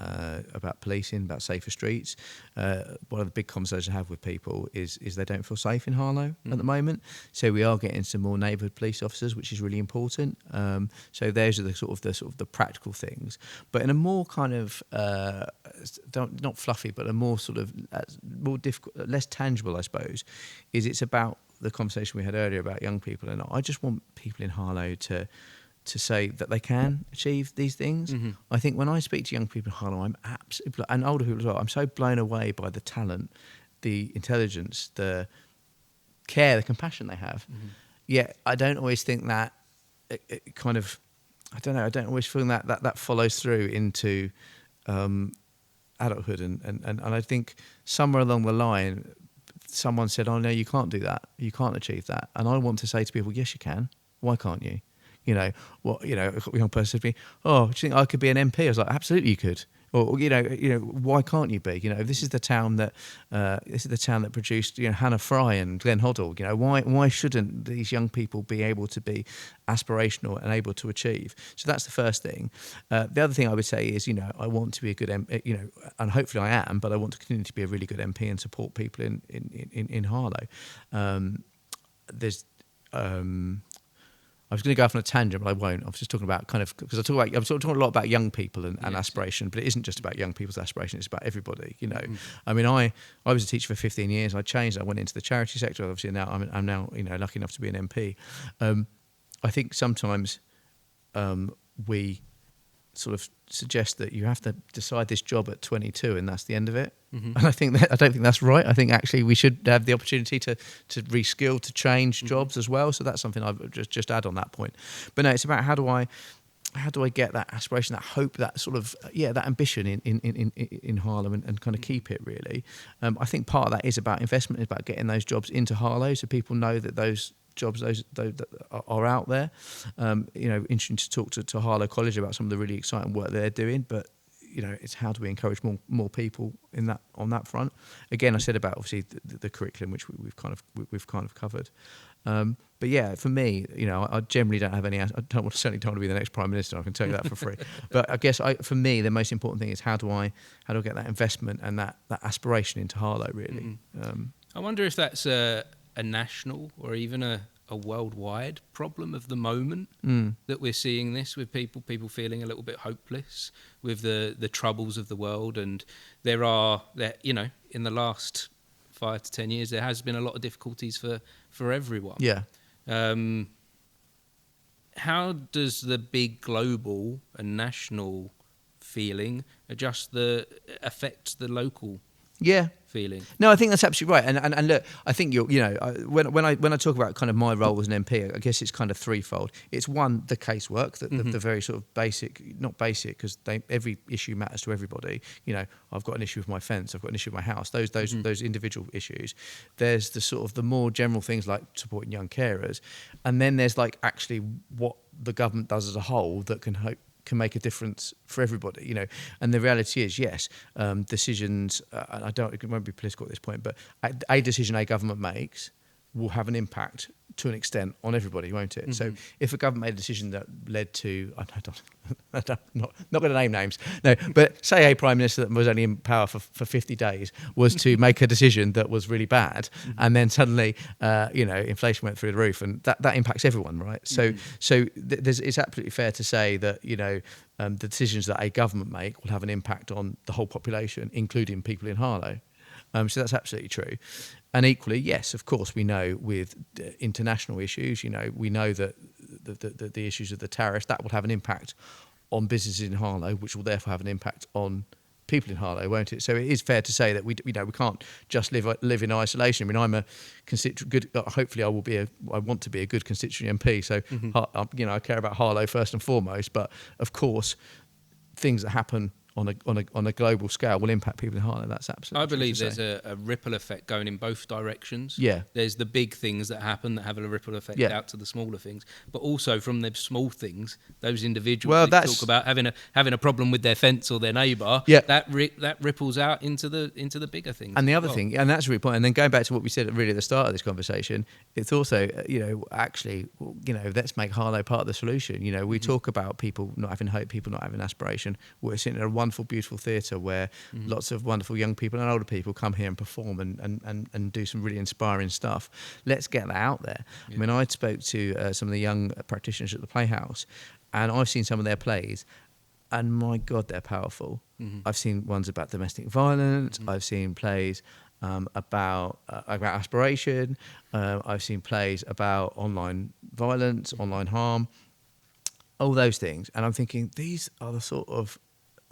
Speaker 2: policing, about safer streets. One of the big conversations I have with people is they don't feel safe in Harlow at the moment. So we are getting some more neighbourhood police officers, which is really important. So those are the sort of the practical things. But in a more kind of not fluffy, but a more sort of more difficult, less tangible, I suppose, it's about the conversation we had earlier about young people. And I just want people in Harlow to say that they can achieve these things. I think when I speak to young people in Harlow, I'm absolutely, and older people as well, I'm so blown away by the talent, the intelligence, the care, the compassion they have. Yet I don't always think that it kind of, I don't know, I don't always feel that follows through into adulthood. And I think somewhere along the line, someone said, oh no, you can't do that. You can't achieve that. And I want to say to people, yes, you can. Why can't you? You know, a young person said to me, oh, do you think I could be an MP? I was like, absolutely you could. Or, you know, why can't you be? You know, this is the town that produced, you know, Hannah Fry and Glenn Hoddle. You know, why shouldn't these young people be able to be aspirational and able to achieve? So that's the first thing. The other thing I would say is, you know, I want to be a good MP, you know, and hopefully I am, but I want to continue to be a really good MP and support people in Harlow. I was going to go off on a tangent, but I won't. I was just talking about because I'm talking a lot about young people and aspiration, but it isn't just about young people's aspiration, it's about everybody, you know. I mean, I was a teacher for 15 years, I changed, I went into the charity sector, obviously now I'm now, you know, lucky enough to be an MP. I think sometimes we sort of suggest that you have to decide this job at 22 and that's the end of it. And I don't think that's right. I think actually we should have the opportunity to reskill, to change jobs as well. So that's something I've just add on that point. But no, it's about how do I how do I get that aspiration, that hope, that sort of that ambition in Harlow and kind of keep it really. I think part of that is about investment, is about getting those jobs into Harlow so people know that those jobs those that are out there. Interesting to talk to Harlow College about some of the really exciting work they're doing, but it's how do we encourage more people on that front. Again, I said about obviously the curriculum, which we've kind of covered. But yeah, for me, I generally don't have any. I certainly don't want to be the next prime minister. I can tell you that for free. But I guess for me, the most important thing is how do I get that investment and that aspiration into Harlow really.
Speaker 1: I wonder if that's a national or even a worldwide problem of the moment that we're seeing this with people feeling a little bit hopeless with the troubles of the world. And there in the last 5 to 10 years there has been a lot of difficulties for everyone. How does the big global and national feeling affect the local feeling?
Speaker 2: No, I think that's absolutely right. And look, I think when I talk about kind of my role as an MP, I guess it's kind of threefold. It's one, the casework, the very sort of basic, not basic because every issue matters to everybody. I've got an issue with my fence, I've got an issue with my house. Those individual issues. There's the sort of the more general things like supporting young carers, and then there's like actually what the government does as a whole that can make a difference for everybody, And the reality is, yes, decisions, and it won't be political at this point, but a decision a government makes will have an impact to an extent on everybody, won't it? So if a government made a decision that led to, I'm not going to name names, no, but say a prime minister that was only in power for 50 days was to make a decision that was really bad, and then suddenly, inflation went through the roof, and that impacts everyone, right? So it's absolutely fair to say that, the decisions that a government make will have an impact on the whole population, including people in Harlow. So that's absolutely true. And equally, yes, of course, we know with international issues, we know that the issues of the tariffs, that will have an impact on businesses in Harlow, which will therefore have an impact on people in Harlow, won't it? So it is fair to say that we can't just live in isolation. I mean, I'm a good. Hopefully, I want to be a good constituent MP. So I care about Harlow first and foremost. But of course, things that happen on a global scale will impact people in Harlow. That's absolutely.
Speaker 1: I believe there's a ripple effect going in both directions.
Speaker 2: Yeah.
Speaker 1: There's the big things that happen that have a ripple effect out to the smaller things, but also from the small things, those individuals talk about having a problem with their fence or their neighbour.
Speaker 2: Yeah.
Speaker 1: That ripples out into the bigger things.
Speaker 2: And the other thing, and that's a really point. And then going back to what we said really at the start of this conversation, it's also let's make Harlow part of the solution. We talk about people not having hope, people not having aspiration. We're sitting in a wonderful, beautiful theatre where lots of wonderful young people and older people come here and perform and do some really inspiring stuff. Let's get that out there. Yeah. I mean, I spoke to some of the young practitioners at the Playhouse, and I've seen some of their plays, and my God, they're powerful. I've seen ones about domestic violence. I've seen plays about aspiration. I've seen plays about online violence, online harm, all those things. And I'm thinking, these are the sort of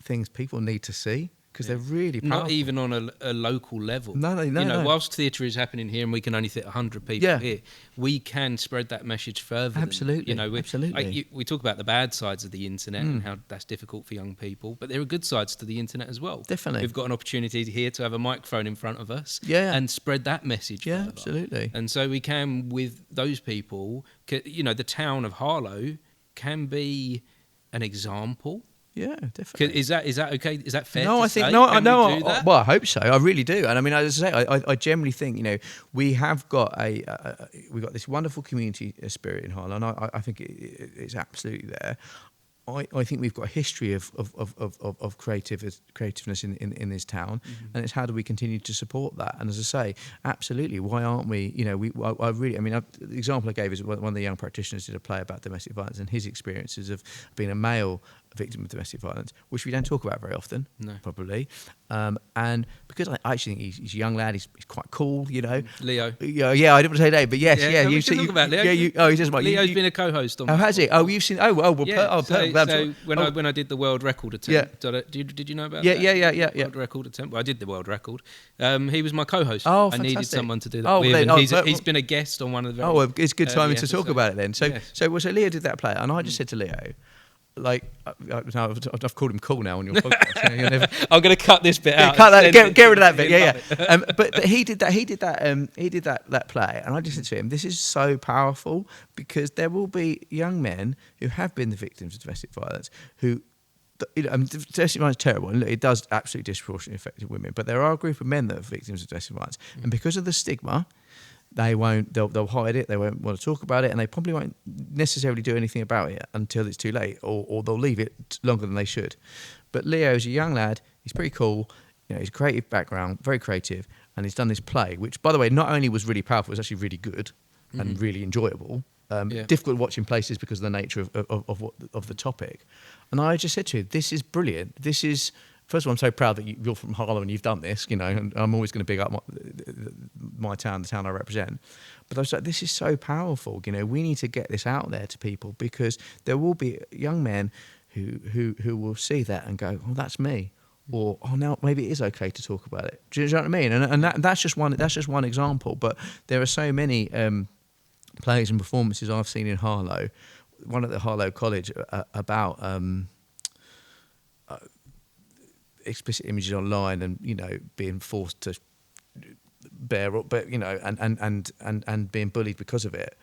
Speaker 2: things people need to see because they're really powerful.
Speaker 1: Not even on a local level.
Speaker 2: No.
Speaker 1: Whilst theatre is happening here and we can only fit 100 people here, we can spread that message further.
Speaker 2: Absolutely.
Speaker 1: Absolutely. We talk about the bad sides of the internet and how that's difficult for young people, but there are good sides to the internet as well.
Speaker 2: Definitely.
Speaker 1: We've got an opportunity here to have a microphone in front of us and spread that message further.
Speaker 2: Absolutely.
Speaker 1: And so we can, with those people, the town of Harlow can be an example.
Speaker 2: Yeah, definitely.
Speaker 1: Is that okay? Is that fair?
Speaker 2: No, I think no. Well, I hope so. I really do. And I mean, as I say, I generally think we have got we've got this wonderful community spirit in Harlow, and I think it's absolutely there. I think we've got a history of creativeness in this town, and it's how do we continue to support that? And as I say, absolutely, why aren't we? The example I gave is one of the young practitioners did a play about domestic violence and his experiences of being a male victim of domestic violence, which we don't talk about very often, probably. And because I actually think he's a young lad, he's quite cool,
Speaker 1: Leo.
Speaker 2: Yeah, I didn't want to say that, but yes,
Speaker 1: we can talk about Leo.
Speaker 2: He says,
Speaker 1: Leo's been a co-host on.
Speaker 2: Oh, has he? Oh, you've seen? Oh, well.
Speaker 1: So when I did the world record attempt, did you know about that?
Speaker 2: Yeah.
Speaker 1: World record attempt. Well, I did the world record. He was my co-host.
Speaker 2: Oh,
Speaker 1: I
Speaker 2: fantastic.
Speaker 1: needed someone to do that with. And he's been a guest on one of the.
Speaker 2: It's good timing to talk about it then. So Leo did that play, and I just said to Leo, like I've called him cool now on your podcast. You never,
Speaker 1: I'm going to cut this bit out.
Speaker 2: cut that, get rid of that bit. Yeah.
Speaker 1: Love it.
Speaker 2: But he did that play, and I just said to him, "This is so powerful because there will be young men who have been the victims of domestic violence who." Domestic violence is terrible, and it does absolutely disproportionately affect women. But there are a group of men that are victims of domestic violence, and because of the stigma, they'll hide it. They won't want to talk about it, and they probably won't necessarily do anything about it until it's too late, or they'll leave it longer than they should. But Leo is a young lad. He's pretty cool. He's a creative background, very creative, and he's done this play, which, by the way, not only was really powerful, it was actually really good and really enjoyable. Difficult to watch in places because of the nature of the topic. And I just said to him, this is brilliant. This is, first of all, I'm so proud that you're from Harlow and you've done this, and I'm always going to big up my town, the town I represent. But I was like, this is so powerful. We need to get this out there to people because there will be young men who will see that and go, oh, that's me. Or, oh, now maybe it is okay to talk about it. Do you know what I mean? And that's just one example. But there are so many plays and performances I've seen in Harlow. One at the Harlow College about explicit images online and being forced to bear up, but and being bullied because of it.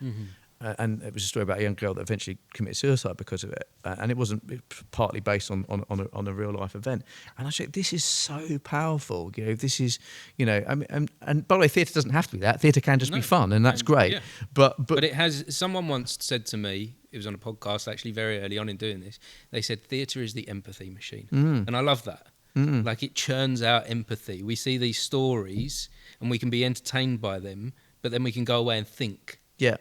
Speaker 2: And it was a story about a young girl that eventually committed suicide because of it, and it was partly based on a real life event. And I said, this is so powerful. This is, and by the way, theatre doesn't have to be that. Theatre can just be fun, and that's great. Yeah. But
Speaker 1: it has. Someone once said to me, it was on a podcast actually very early on in doing this. They said theatre is the empathy machine, and I love that. Like it churns out empathy. We see these stories, and we can be entertained by them, but then we can go away and think.
Speaker 2: Yeah.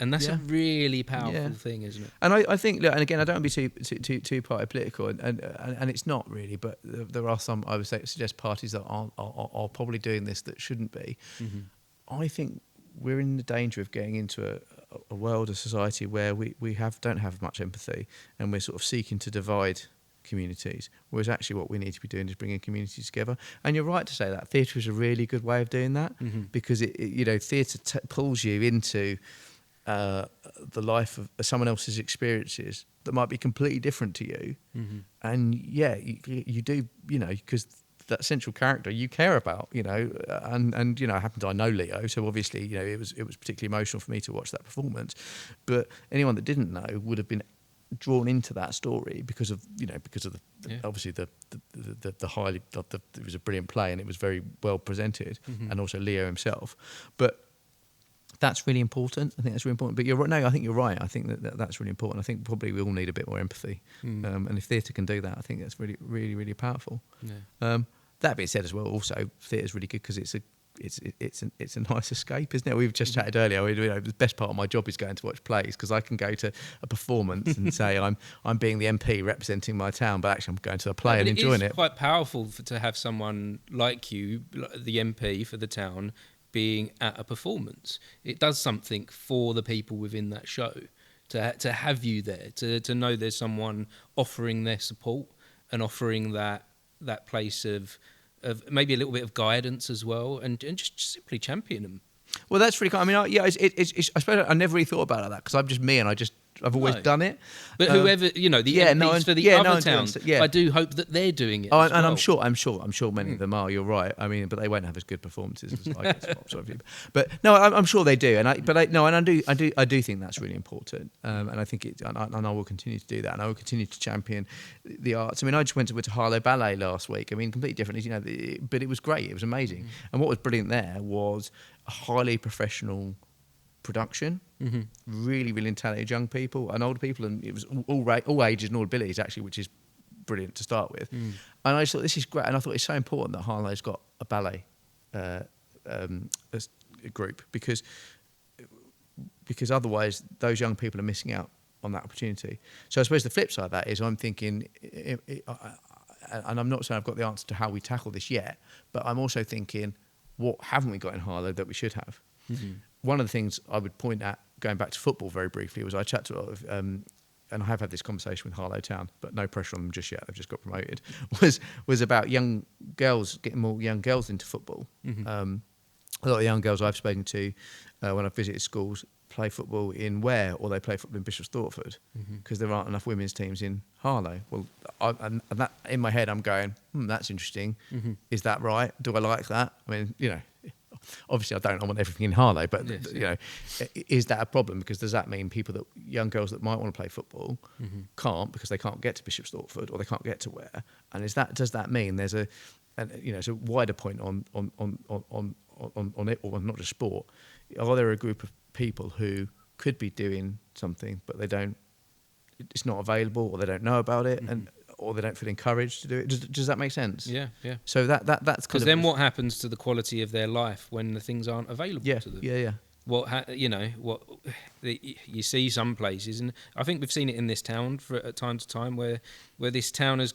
Speaker 1: And that's a really powerful thing, isn't it?
Speaker 2: And I think, and again, I don't want to be too party political, and it's not really, but there are some, I would suggest parties that are probably doing this that shouldn't be. I think we're in the danger of getting into a world, a society where we don't have much empathy, and we're sort of seeking to divide communities, whereas actually what we need to be doing is bringing communities together. And you're right to say that theatre is a really good way of doing that, because theatre pulls you into the life of someone else's experiences that might be completely different to you, and you do, because that central character you care about, and I know Leo, so obviously it was particularly emotional for me to watch that performance, but anyone that didn't know would have been drawn into that story because of obviously the highly it was a brilliant play and it was very well presented, and also Leo himself, but that's really important. I think that's really important. But you're right. No, I think you're right. I think that's really important. I think probably we all need a bit more empathy. And if theatre can do that, I think that's really, really, really powerful. Yeah. That being said, as well, also theatre's really good because it's a nice escape, isn't it? We've just chatted earlier. The best part of my job is going to watch plays because I can go to a performance and say I'm being the MP representing my town, but actually I'm going to a play and enjoying it.
Speaker 1: It's quite powerful to have someone like you, the MP for the town, being at a performance. It does something for the people within that show to have you there, to know there's someone offering their support and offering that place of maybe a little bit of guidance as well, and just simply champion them.
Speaker 2: Well, that's really cool. I mean, I suppose I never really thought about it like that because I'm just me and I've always done it.
Speaker 1: But whoever, the MPs for the other towns, I do hope that they're doing it.
Speaker 2: And I'm sure many of them are. You're right. I mean, but they won't have as good performances as I get. But no, I'm sure they do. I do think that's really important. And I think and I will continue to do that. And I will continue to champion the arts. I mean, I just went to Harlow Ballet last week. I mean, completely different, but it was great. It was amazing. And what was brilliant there was a highly professional production, really, really talented young people and older people, and it was all ages and all abilities actually, which is brilliant to start with. And I just thought this is great, and I thought it's so important that Harlow's got a ballet group because otherwise those young people are missing out on that opportunity. So I suppose the flip side of that is I'm thinking, and I'm not saying I've got the answer to how we tackle this yet, but I'm also thinking, what haven't we got in Harlow that we should have? One of the things I would point at, going back to football very briefly, was I chat to a lot of, and I have had this conversation with Harlow Town, but no pressure on them just yet, they've just got promoted, was about young girls, getting more young girls into football. a lot of young girls I've spoken to when I've visited schools play football in Ware, or they play football in Bishop's Stortford, because there aren't enough women's teams in Harlow. Well, and that, in my head, I'm going, that's interesting. Is that right? Do I like that? I mean, obviously I don't. I want everything in Harlow, but is that a problem? Because does that mean young girls that might want to play football can't, because they can't get to Bishop's Stortford or they can't get to Ware? And does that mean there's it's a wider point on it, or not just sport? Are there a group of people who could be doing something, but it's not available, or they don't know about it, or they don't feel encouraged to do it? Does that make sense?
Speaker 1: Yeah.
Speaker 2: So that's
Speaker 1: because then what happens to the quality of their life when the things aren't available to them?
Speaker 2: Yeah.
Speaker 1: You see some places, and I think we've seen it in this town at time to time, where this town has,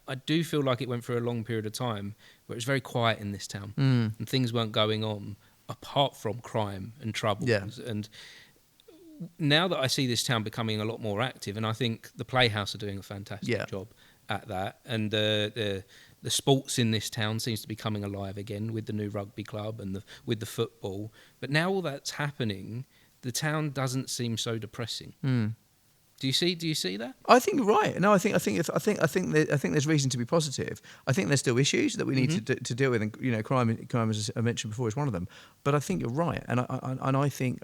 Speaker 1: I do feel like it went through a long period of time where it was very quiet in this town, and things weren't going on apart from crime and troubles.
Speaker 2: Yeah.
Speaker 1: And now that I see this town becoming a lot more active, and I think the Playhouse are doing a fantastic job at that, and the sports in this town seems to be coming alive again with the new rugby club and with the football. But now all that's happening, the town doesn't seem so depressing. Do you see that?
Speaker 2: I think you're right. No, I think there's reason to be positive. I think there's still issues that we need to deal with, and crime, as I mentioned before, is one of them. But I think you're right, and I think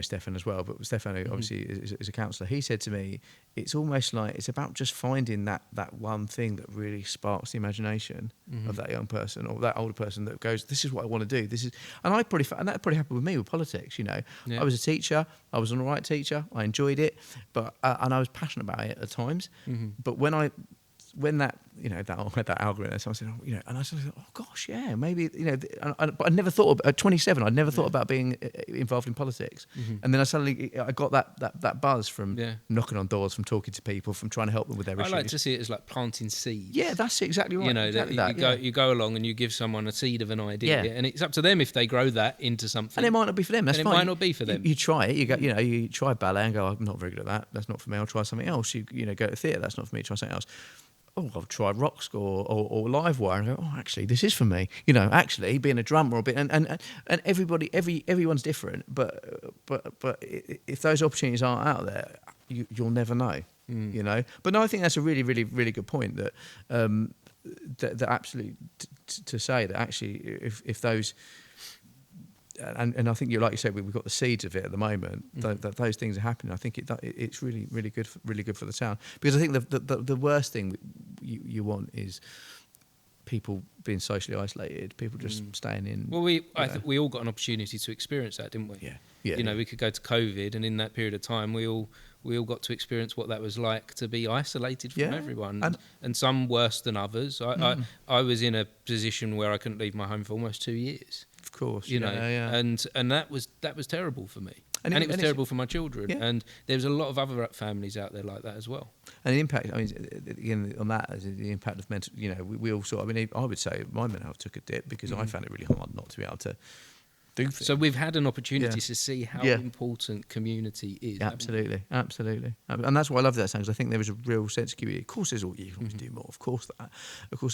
Speaker 2: Stefan as well, but Stefan obviously is a counsellor. He said to me, it's almost like it's about just finding that one thing that really sparks the imagination of that young person or that older person that goes, this is what I want to do. And that probably happened with me with politics. I was a teacher. I was an all right teacher. I enjoyed it, but and I was passionate about it at times. But when that that algorithm, so I said, and I sort of thought, oh gosh, yeah, maybe, but I never thought at 27, I'd never thought about being involved in politics, and then I got that buzz from knocking on doors, from talking to people, from trying to help them with their issues.
Speaker 1: I like to see it as like planting seeds.
Speaker 2: Yeah, that's exactly right.
Speaker 1: You go along and you give someone a seed of an idea, and it's up to them if they grow that into something.
Speaker 2: And it might not be for them. That's fine.
Speaker 1: It might not be for them.
Speaker 2: You try it. You go, you try ballet and go, I'm not very good at that. That's not for me. I'll try something else. You go to theatre. That's not for me. Try something else. Oh, I've tried rock score or live wire, and go, oh, actually, this is for me. Actually, being a drummer or and everyone's different, but if those opportunities aren't out there, you'll never know. But no, I think that's a really, really, really good point. That that absolutely to say that actually, if those. And I think like you said, we've got the seeds of it at the moment. That those things are happening. I think it's really, really good, really good for the town. Because I think the worst thing you want is people being socially isolated, people just staying in.
Speaker 1: Well, I think we all got an opportunity to experience that, didn't we?
Speaker 2: Yeah.
Speaker 1: We could go to COVID, and in that period of time, we all got to experience what that was like to be isolated from everyone, and some worse than others. I was in a position where I couldn't leave my home for almost 2 years.
Speaker 2: Of course,
Speaker 1: and that was terrible for me, and it was terrible for my children, and there's a lot of other families out there like that as well.
Speaker 2: And the impact, again, on that, the impact of mental, we all saw. I would say my mental health took a dip because I found it really hard not to be able to do things.
Speaker 1: So we've had an opportunity to see how important community is.
Speaker 2: Absolutely, and that's why I love that saying, because I think there is a real sense of community. Of course, there's you can always do more. Of course,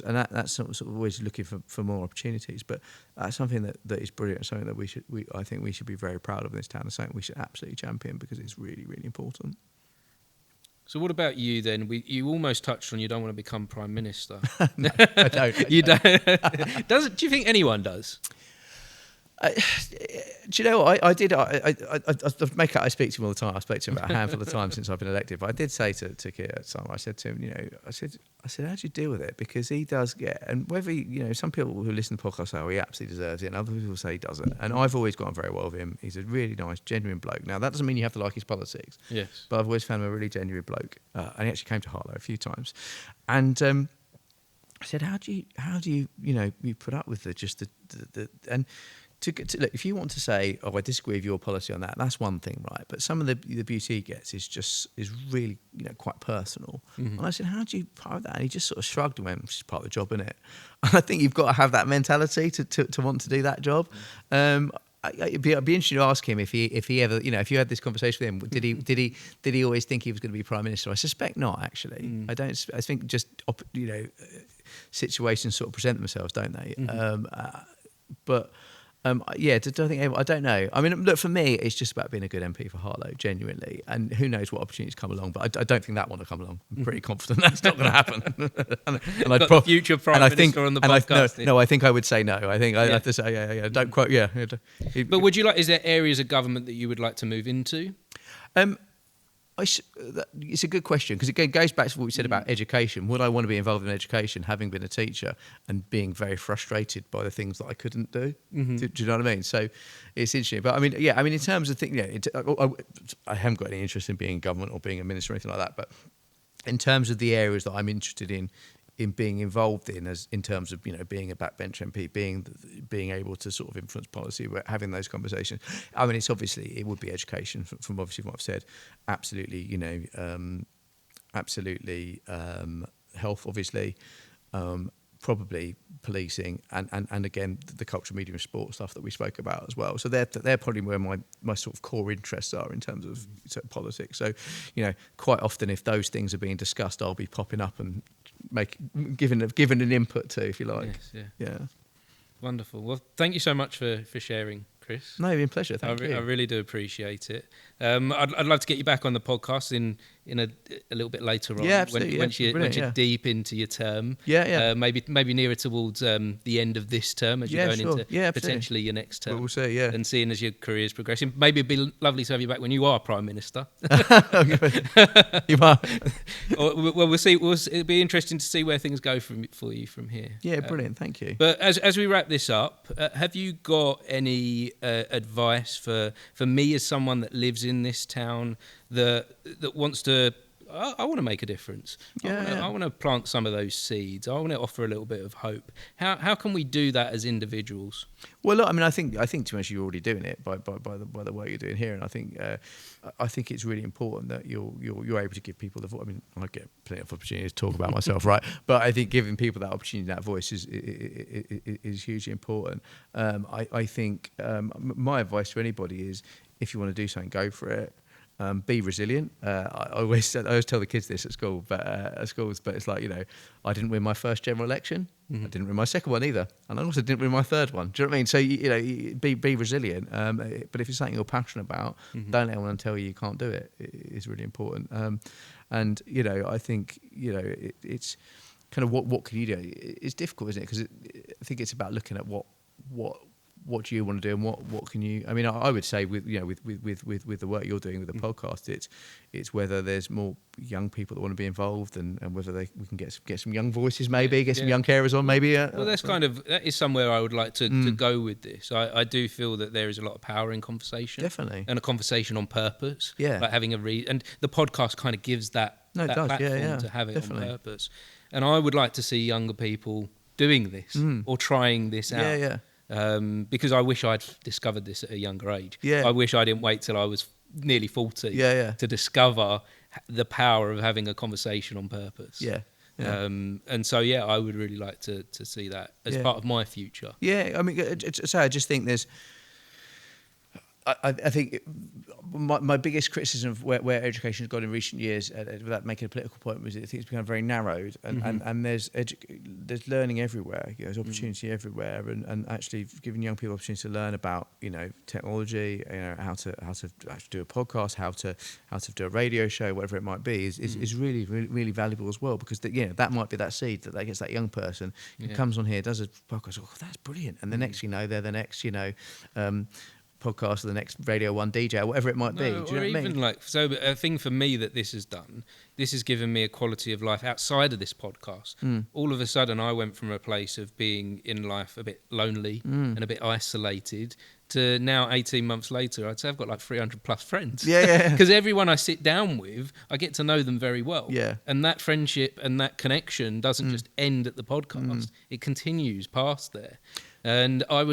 Speaker 2: and that's sort of always looking for more opportunities. But that's something that is brilliant. Something that I think we should be very proud of in this town, and something we should absolutely champion because it's really, really important.
Speaker 1: So what about you then? You almost touched on you don't want to become Prime Minister.
Speaker 2: No, I don't.
Speaker 1: You don't. Do you think anyone does?
Speaker 2: Do you know what I did? I make out I speak to him all the time. I spoke to him about a handful of times since I've been elected. But I did say to Keir at the time, I said to him, I said, how do you deal with it? Because he does get, and whether some people who listen to the podcast say, oh, he absolutely deserves it, and other people say he doesn't. And I've always gotten very well with him. He's a really nice, genuine bloke. Now that doesn't mean you have to like his politics.
Speaker 1: Yes.
Speaker 2: But I've always found him a really genuine bloke. And he actually came to Harlow a few times, and. I said, how do you you put up with the and look, if you want to say, oh, I disagree with your policy on that, that's one thing, right? But some of the beauty he gets is really quite personal. And I said, how do you part of that? And he just sort of shrugged and went, it's just part of the job, isn't it? And I think you've got to have that mentality to want to do that job. I'd be interested to ask him if he ever, if you had this conversation with him, did he always think he was going to be Prime Minister? I suspect not, actually. I think just situations sort of present themselves, don't they?
Speaker 1: Mm-hmm.
Speaker 2: I don't know. I mean, look, for me, it's just about being a good MP for Harlow, genuinely. And who knows what opportunities come along, but I don't think that one will come along. I'm pretty confident that's not going to happen. and
Speaker 1: Got the future Prime Minister on the podcast.
Speaker 2: I think I would say no. I think I have to say, don't quote,
Speaker 1: But would you is there areas of government that you would like to move into?
Speaker 2: It's a good question, because it goes back to what we said about education. Would I want to be involved in education, having been a teacher and being very frustrated by the things that I couldn't do?
Speaker 1: Mm-hmm.
Speaker 2: Do you know what I mean? So it's interesting. But I mean, in terms of things, I haven't got any interest in being in government or being a minister or anything like that. But in terms of the areas that I'm interested in being involved in terms of being a backbench MP, being able to sort of influence policy, having those conversations. I mean, it would be education from obviously what I've said. Absolutely, health, obviously, probably policing, and again the culture, media, and sport stuff that we spoke about as well. So they're probably where my sort of core interests are in terms of sort of politics. So quite often if those things are being discussed, I'll be popping up and given an input to, if you like.
Speaker 1: Yes,
Speaker 2: yeah.
Speaker 1: Wonderful. Well, thank you so much for sharing, Chris.
Speaker 2: No, it's been a pleasure. Thank you.
Speaker 1: I really do appreciate it. I'd love to get you back on the podcast in a little bit later on.
Speaker 2: Yeah, absolutely.
Speaker 1: Once you're deep into your term.
Speaker 2: Yeah.
Speaker 1: Maybe nearer towards the end of this term as you're going into potentially your next term.
Speaker 2: We'll see. Yeah.
Speaker 1: And seeing as your career is progressing, maybe it'd be lovely to have you back when you are Prime Minister.
Speaker 2: You are.
Speaker 1: We'll see. It'll be interesting to see where things go for you from here.
Speaker 2: Yeah, brilliant. Thank you.
Speaker 1: But as we wrap this up, have you got any advice for me as someone that lives in this town that wants to? I want to make a difference. I want to plant some of those seeds. I want to offer a little bit of hope. How can we do that as individuals?
Speaker 2: Well, look, I mean, I think to be honest, you're already doing it by the work you're doing here, and I think it's really important that you're able to give people the voice. I mean, I get plenty of opportunities to talk about myself, right? But I think giving people that opportunity, that voice, is hugely important. I think my advice to anybody is, if you want to do something, go for it. Be resilient. I always tell the kids this at school, but it's like, I didn't win my first general election. Mm-hmm. I didn't win my second one either, and I also didn't win my third one. Do you know what I mean? So be resilient. But if it's something you're passionate about, mm-hmm. don't let anyone tell you can't do it. It's really important. And I think it's kind of what can you do? It's difficult, isn't it? Because I think it's about looking at what do you want to do, and what can you? I mean, I would say with the work you're doing with the podcast, it's whether there's more young people that want to be involved, and whether we can get some young voices, maybe get some young carers on, maybe.
Speaker 1: Well, that is somewhere I would like to go with this. I do feel that there is a lot of power in conversation,
Speaker 2: definitely,
Speaker 1: and a conversation on purpose.
Speaker 2: Yeah,
Speaker 1: like having and the podcast kind of gives that platform to have it definitely. On purpose. And I would like to see younger people doing this or trying this out.
Speaker 2: Yeah.
Speaker 1: Because I wish I'd discovered this at a younger age.
Speaker 2: Yeah.
Speaker 1: I wish I didn't wait till I was nearly 40 to discover the power of having a conversation on purpose.
Speaker 2: Yeah.
Speaker 1: And so, I would really like to see that as part of my future.
Speaker 2: Yeah, I mean, I just think there's... I think my biggest criticism of where education has gone in recent years, without making a political point, was I think it's become very narrowed, and there's learning everywhere. There's opportunity everywhere, and actually giving young people opportunity to learn about technology, how to do a podcast, how to do a radio show, whatever it might be, is really, really, really valuable as well, because that might be that seed that gets that young person who comes on here, does a podcast, that's brilliant, and the next they're the next podcast or the next Radio 1 DJ, or whatever it might be. Do you know what I mean?
Speaker 1: So a thing for me that this has done, this has given me a quality of life outside of this podcast. All of a sudden I went from a place of being in life a bit lonely and a bit isolated to now 18 months later, I'd say I've got like 300 plus friends.
Speaker 2: Yeah.
Speaker 1: Because everyone I sit down with, I get to know them very well.
Speaker 2: Yeah.
Speaker 1: And that friendship and that connection doesn't just end at the podcast. It continues past there. And I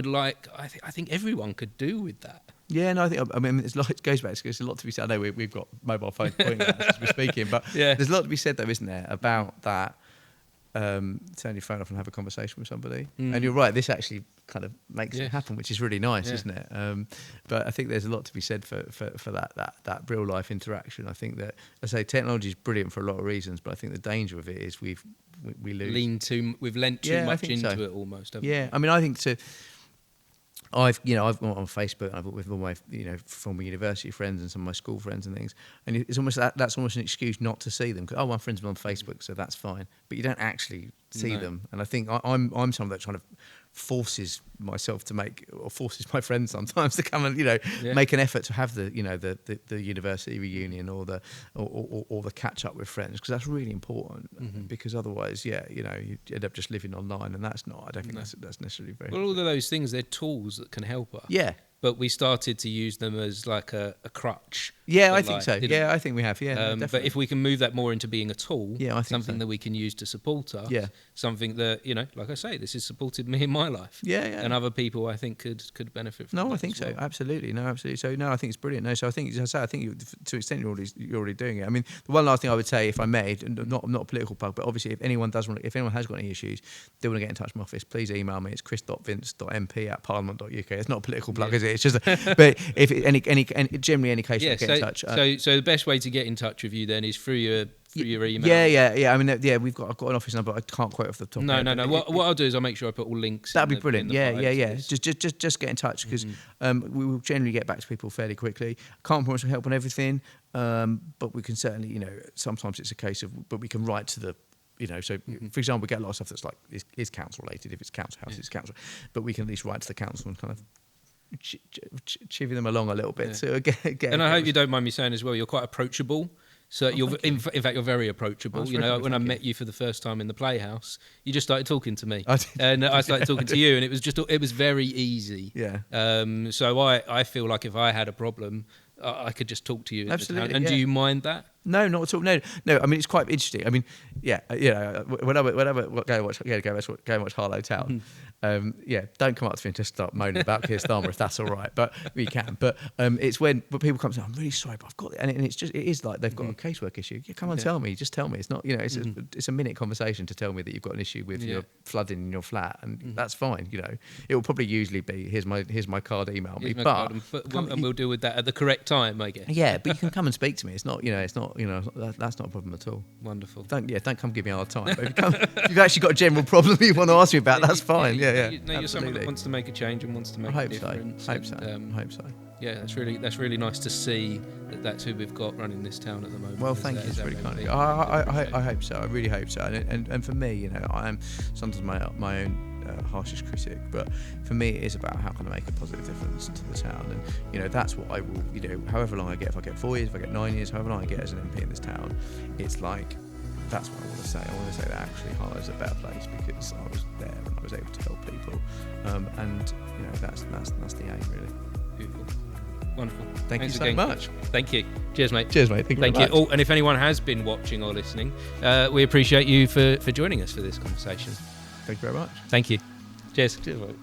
Speaker 1: think everyone could do with that.
Speaker 2: Yeah, no, I mean, it goes back. There's a lot to be said. I know we've got mobile phones pointing at us as we're speaking, but there's a lot to be said, though, isn't there, about that turn your phone off and have a conversation with somebody. And you're right, this actually kind of makes it happen, which is really nice, isn't it? But I think there's a lot to be said for that real life interaction. I think that, as I say, technology is brilliant for a lot of reasons, but I think the danger of it is we lose.
Speaker 1: We've lent too much into it almost. Haven't we?
Speaker 2: I mean, I think I've gone on Facebook, and I've with all my former university friends and some of my school friends and things, and it's almost that's almost an excuse not to see them. Oh, my friends are on Facebook, so that's fine. But you don't actually see them, and I think I'm someone that kind of forces myself to make, or forces my friends sometimes to come and make an effort to have the the university reunion or the catch up with friends, because that's really important. Because otherwise you end up just living online, and that's not, I don't think that's necessarily very
Speaker 1: well. All of those things, they're tools that can help us, but we started to use them as like a crutch.
Speaker 2: I think so. I think we have.
Speaker 1: But if we can move that more into being a tool,
Speaker 2: I think
Speaker 1: something that we can use to support us, something that like I say, this has supported me in my life, and other people I think could benefit from.
Speaker 2: No, I think so. Absolutely, absolutely. So I think it's brilliant. No, so I think, as I say, to an extent you're already doing it. I mean, the one last thing I would say, if I may, I'm not a political plug, but obviously if anyone has got any issues, they want to get in touch with my office, please email me. It's chris.vince.mp@parliament.uk. It's not a political plug, is it? It's just, but if any generally any case, get in touch.
Speaker 1: So the best way to get in touch with you then is through your email.
Speaker 2: I mean, I've got an office number. I can't quote off the top.
Speaker 1: No. What I'll do is I'll make sure I put all links.
Speaker 2: That'd be brilliant. Just get in touch, because we will generally get back to people fairly quickly. Can't promise we'll help on everything, but we can certainly, sometimes it's a case of, but we can write to the. So for example, we get a lot of stuff that's like is council related. If it's council house, it's council. But we can at least write to the council and kind of chivvy them along a little bit. So get
Speaker 1: and I hope you don't mind me saying as well, you're quite approachable. So you're in fact you're very approachable. When I met you for the first time in the Playhouse, you just started talking to me, and I started talking to you, and it was very easy. So I feel like if I had a problem, I could just talk to you.
Speaker 2: Absolutely.
Speaker 1: And do you mind that?
Speaker 2: No, not at all. No. I mean, it's quite interesting. I mean, when I go and watch Harlow Town, don't come up to me and just start moaning about Keir Starmer if that's all right. But we can. But it's when people come and say, I'm really sorry, but I've got it, and it is like they've got a casework issue. Come and tell me. Just tell me. It's not. It's a minute conversation to tell me that you've got an issue with your flooding in your flat, and that's fine. It will probably usually be here's my card. Email me.
Speaker 1: And we'll deal with that at the correct time, I guess.
Speaker 2: Yeah, but you can come and speak to me. It's not. That's not a problem at all.
Speaker 1: Wonderful.
Speaker 2: Don't come give me a hard time. But if you've actually got a general problem you want to ask me about, that's fine.
Speaker 1: You're someone that wants to make a change and wants to make a difference.
Speaker 2: I hope so.
Speaker 1: Yeah, that's really nice to see that's who we've got running this town at the moment.
Speaker 2: Well, thank you. It's really kind of you. I hope so. I really hope so. And for me, I am sometimes my own harshest critic, but for me it is about how can I make a positive difference to the town, and that's what I will, however long I get, if I get 4 years, if I get 9 years, however long I get as an MP in this town, it's like, that's what I want to say. I want to say that actually Harlow is a better place because I was there and I was able to help people, and that's the aim, really.
Speaker 1: Beautiful. Wonderful.
Speaker 2: Thank you so much.
Speaker 1: Thank you. Cheers, mate.
Speaker 2: Thank you very much.
Speaker 1: Oh, and if anyone has been watching or listening, we appreciate you for joining us for this conversation.
Speaker 2: Thank you very much.
Speaker 1: Thank you. Cheers.
Speaker 2: Cheers, mate.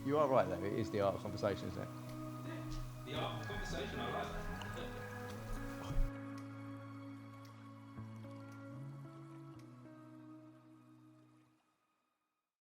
Speaker 2: You are right, though. It is the art of conversation, isn't it?
Speaker 1: The art of conversation, I like that.